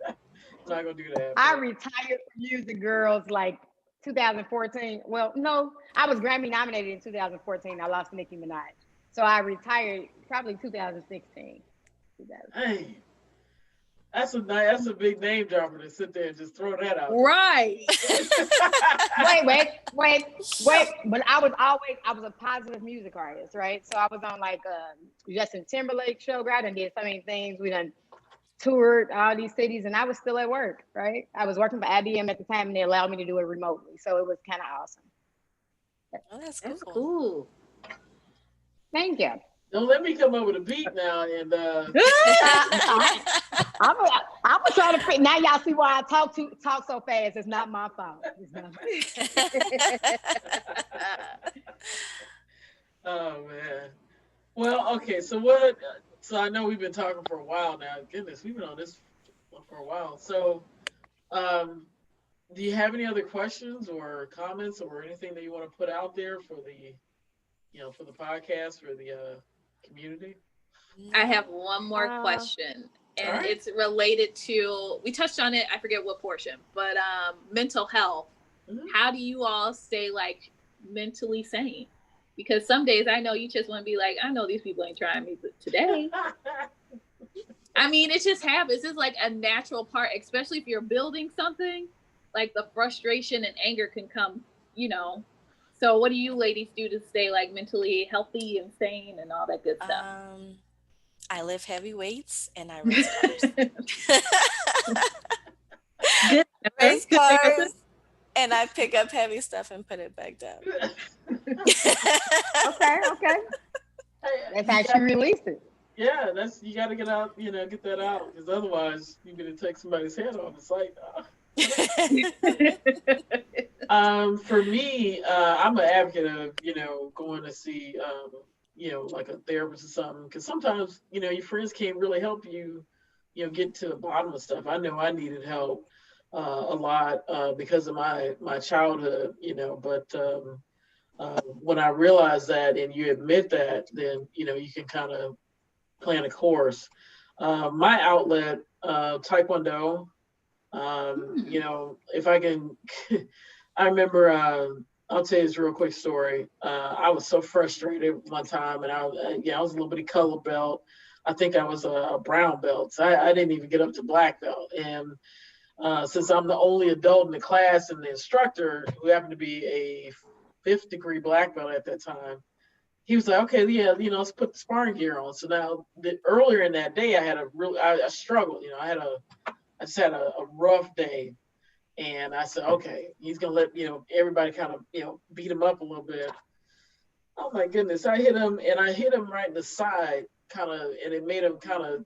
I'm not gonna do that. I retired from music, girls, like 2014. Well, no, I was Grammy nominated in 2014. I lost Nicki Minaj, so I retired probably 2016. Hey, that's a big name dropper to sit there and just throw that out. Right. Wait. But I was a positive music artist, right? So I was on like Justin Timberlake show, right? And did so many things. We done toured all these cities, and I was still at work, right? I was working for IBM at the time, and they allowed me to do it remotely, so it was kind of awesome. Oh, that's That's cool. cool. Thank you. Don't let me come up with a beat now and I'm gonna try to fit. Now y'all see why I talk so fast. It's not my fault. It's not oh man. Well, okay. So what? So I know we've been talking for a while now. Goodness, we've been on this for a while. So, do you have any other questions or comments or anything that you want to put out there for for the podcast, for the community? I have one more question, and right. it's related to, we touched on it, I forget what portion, but mental health. Mm-hmm. How do you all stay like mentally sane? Because some days I know you just want to be like, I know these people ain't trying me today. I mean, it just happens. It's like a natural part, especially if you're building something, like the frustration and anger can come, So what do you ladies do to stay like mentally healthy and sane and all that good stuff? I lift heavy weights and I race cars. Good. Race cars, and I pick up heavy stuff and put it back down. okay. That's how she released it. Yeah, you got to get out, get that out, because otherwise you're gonna take somebody's head off. It's like, for me, I'm an advocate of going to see like a therapist or something, because sometimes your friends can't really help you get to the bottom of stuff. I know I needed help a lot because of my childhood, but when I realized that and you admit that, then you can kind of plan a course. My outlet, Taekwondo. If I can, I remember. I'll tell you this real quick story. I was so frustrated one time, and I was a little bitty color belt. I think I was a brown belt. So I didn't even get up to black belt. And since I'm the only adult in the class and the instructor, who happened to be a 5th degree black belt at that time, he was like, okay, yeah, let's put the sparring gear on. So now, earlier in that day, I struggled. I just had a rough day. And I said, okay, he's going to let, everybody kind of, beat him up a little bit. Oh my goodness. I hit him right in the side, kind of, and it made him kind of,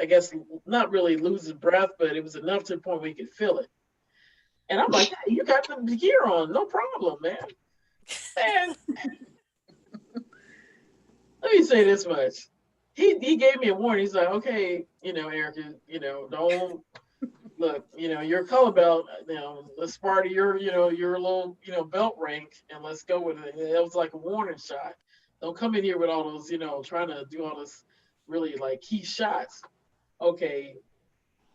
I guess, not really lose his breath, but it was enough to the point where he could feel it. And I'm like, hey, you got the gear on, no problem, man. And let me say this much. He gave me a warning. He's like, okay, Erica, don't look, you're a color belt, let's spar to your little, belt rank, and let's go with it. It was like a warning shot. Don't come in here with all those, trying to do all this really like key shots. Okay.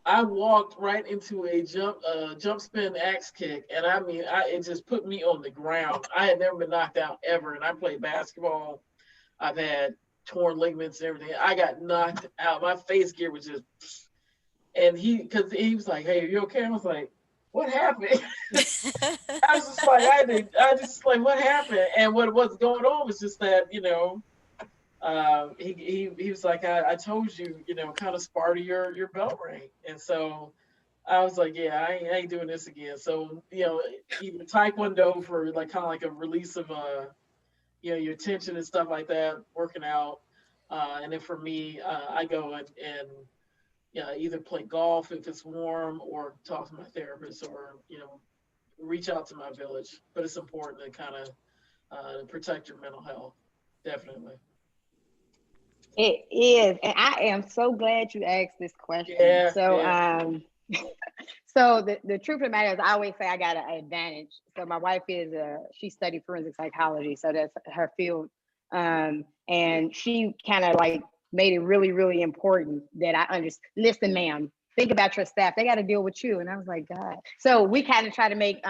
I walked right into a jump spin axe kick, and I mean, it just put me on the ground. I had never been knocked out ever, and I played basketball. I've had torn ligaments and everything. I got knocked out. My face gear was just, and because he was like, "Hey, are you okay?" I was like, "What happened?" I was just like, what happened? And what was going on was just that, he was like, I told you, kind of spar to your belt rank. And so I was like, yeah, I ain't doing this again. So, even Taekwondo for like kind of like a release of your tension and stuff like that, working out. And then for me, I go and either play golf if it's warm, or talk to my therapist, or reach out to my village. But it's important to kind of protect your mental health, definitely. It is, and I am so glad you asked this question. Yeah, So, yeah. So the truth of the matter is, I always say I got an advantage. So my wife she studied forensic psychology, so that's her field. And she kind of like made it really, really important that I understand. Listen, ma'am, think about your staff. They got to deal with you. And I was like, God. So we kind of try to make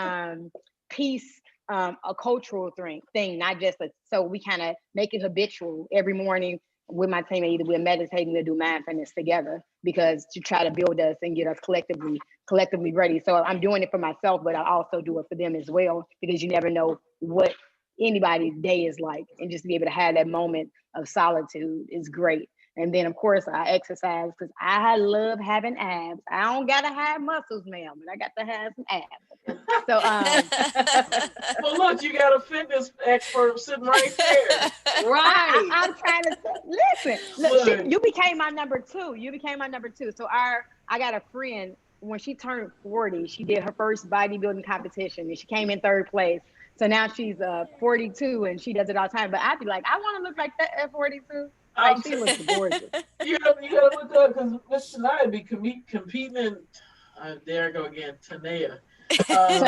peace a cultural thing, not just so we kind of make it habitual every morning with my team. Either we're meditating, we'll do mindfulness together, because to try to build us and get us collectively ready. So I'm doing it for myself, but I also do it for them as well, because you never know what anybody's day is like, and just to be able to have that moment of solitude is great. And then of course I exercise, because I love having abs. I don't gotta have muscles, ma'am, but I got to have some abs. So well, look, you got a fitness expert sitting right there. Right. I'm trying to listen. Look, you became my number two. So I got a friend, when she turned 40, she did her first bodybuilding competition and she came in third place. So now she's 42 and she does it all the time. But I'd be like, I want to look like that at 42. Like, she looks gorgeous. You gotta look up, because Miss Teneyia be competing in. There I go again, Teneyia. Yeah,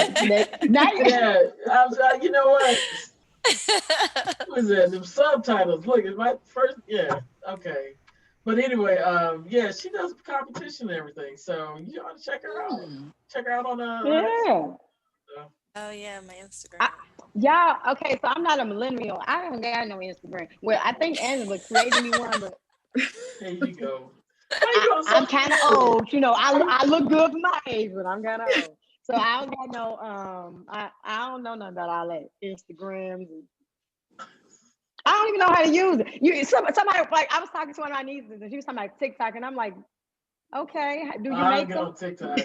you know what? What is that? Them subtitles. Look, it's my first. Yeah, okay. But anyway, yeah, she does competition and everything. So you ought to check her out. Check her out on yeah. Oh yeah, my Instagram. Yeah, okay, so I'm not a millennial. I don't got no Instagram. Well, I think Angela created me one, but there you go. I'm kind of old. I look good for my age, but I'm kind of old. So I don't got no I don't know nothing about all that Instagrams. I don't even know how to use it. Somebody, like, I was talking to one of my nieces and she was talking about TikTok, and I'm like, okay, do you make them? TikTok.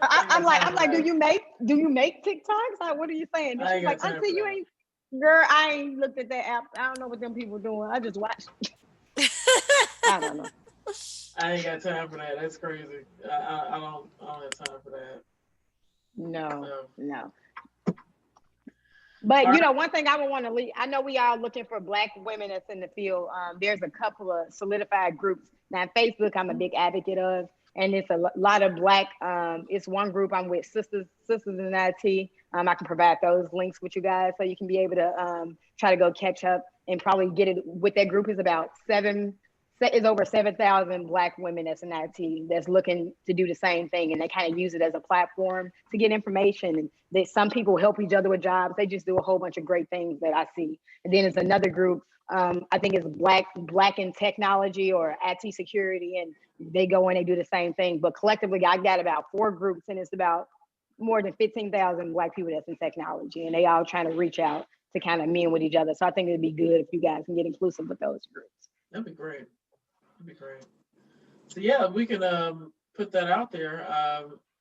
I'm like, do you make TikToks? Like, what are you saying? And she's like, Auntie, you ain't, girl, I ain't looked at that app. I don't know what them people doing. I just watched. I don't know. I ain't got time for that. That's crazy. I don't have time for that. No. But one thing I would want to leave. I know we are looking for Black women that's in the field. There's a couple of solidified groups now. Facebook, I'm a big advocate of, and it's a lot of Black. It's one group I'm with, Sisters in IT. I can provide those links with you guys, so you can be able to try to go catch up and probably get it with that group. Is about over 7,000 Black women that's in IT that's looking to do the same thing, and they kind of use it as a platform to get information. And some people help each other with jobs. They just do a whole bunch of great things that I see. And then there's another group, I think it's Black in technology or IT security, and they go in, they do the same thing. But collectively, I got about 4 groups, and it's about more than 15,000 Black people that's in technology, and they all trying to reach out to kind of meet with each other. So I think it'd be good if you guys can get inclusive with those groups. That'd be great. So yeah, we can put that out there.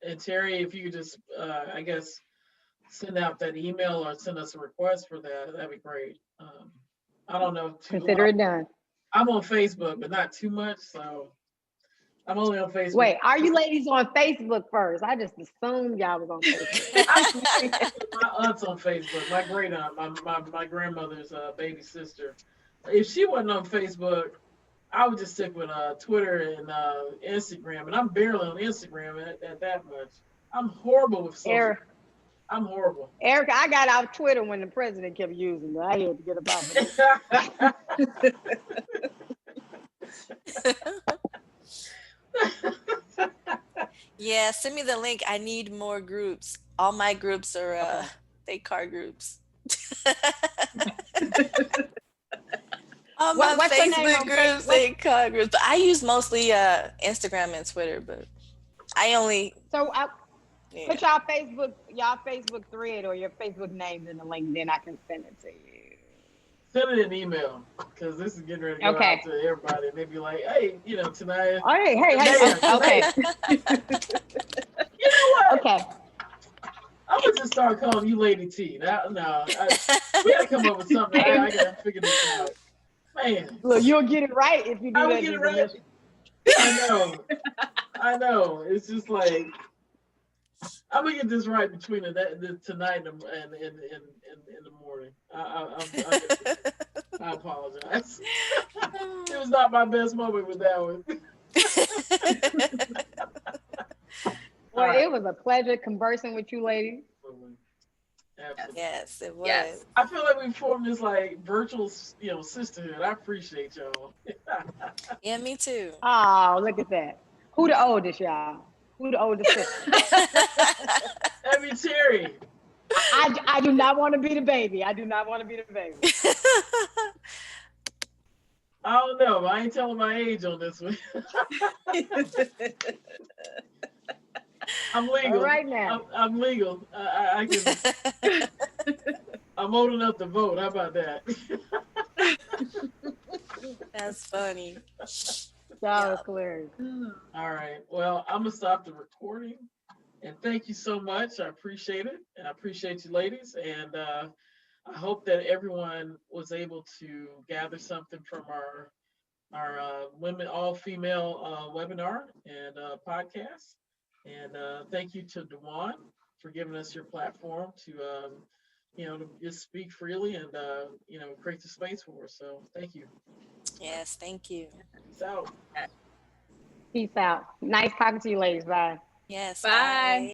And Teri, if you could just, I guess, send out that email or send us a request for that, that'd be great. I don't know. Consider it done. I'm on Facebook, but not too much, so I'm only on Facebook. Wait, are you ladies on Facebook first? I just assumed y'all was on Facebook. My aunt's on Facebook. My great aunt, my grandmother's baby sister. If she wasn't on Facebook, I would just stick with Twitter and Instagram, and I'm barely on Instagram at that much. I'm horrible with social. I'm horrible. Erica, I got off Twitter when the president kept using it. I had to get about it. Yeah, send me the link. I need more groups. All my groups are they car groups. My Facebook groups, they car groups. But I use mostly Instagram and Twitter, but I only put y'all Facebook thread or your Facebook names in the link, then I can send it to you. Send it an email because this is getting ready to go Okay. out to everybody, and they be like, "Hey, Teneyia, Oh, hey, Teneyia, okay. you know what? Okay. I'm gonna just start calling you Lady T. We gotta come up with something. I gotta figure this out, man. Look, you'll get it right if you do I would that. get it right. I know. It's just like I'm gonna get this right between tonight and in the morning. I apologize. It was not my best moment with that one. Well, Right. it was a pleasure conversing with you, ladies. Absolutely. Yes, it was. Yes. I feel like we formed this like virtual, sisterhood. I appreciate y'all. Yeah, me too. Oh, look at that. Who the oldest, y'all? Who the oldest sister? I mean, Teri. I do not want to be the baby. I do not want to be the baby. I don't know. I ain't telling my age on this one. I'm legal. All right now. I'm legal. I can. I'm old enough to vote. How about that? That's funny. That was hilarious. All right. Well, I'm gonna stop the recording. And thank you so much. I appreciate it. And I appreciate you, ladies. And I hope that everyone was able to gather something from our women, all female webinar and podcast. And thank you to Dewan for giving us your platform to, to just speak freely and, create the space for us. So thank you. Yes, thank you. Peace out. Peace out. Nice talking to you, ladies. Bye. Yes. Bye.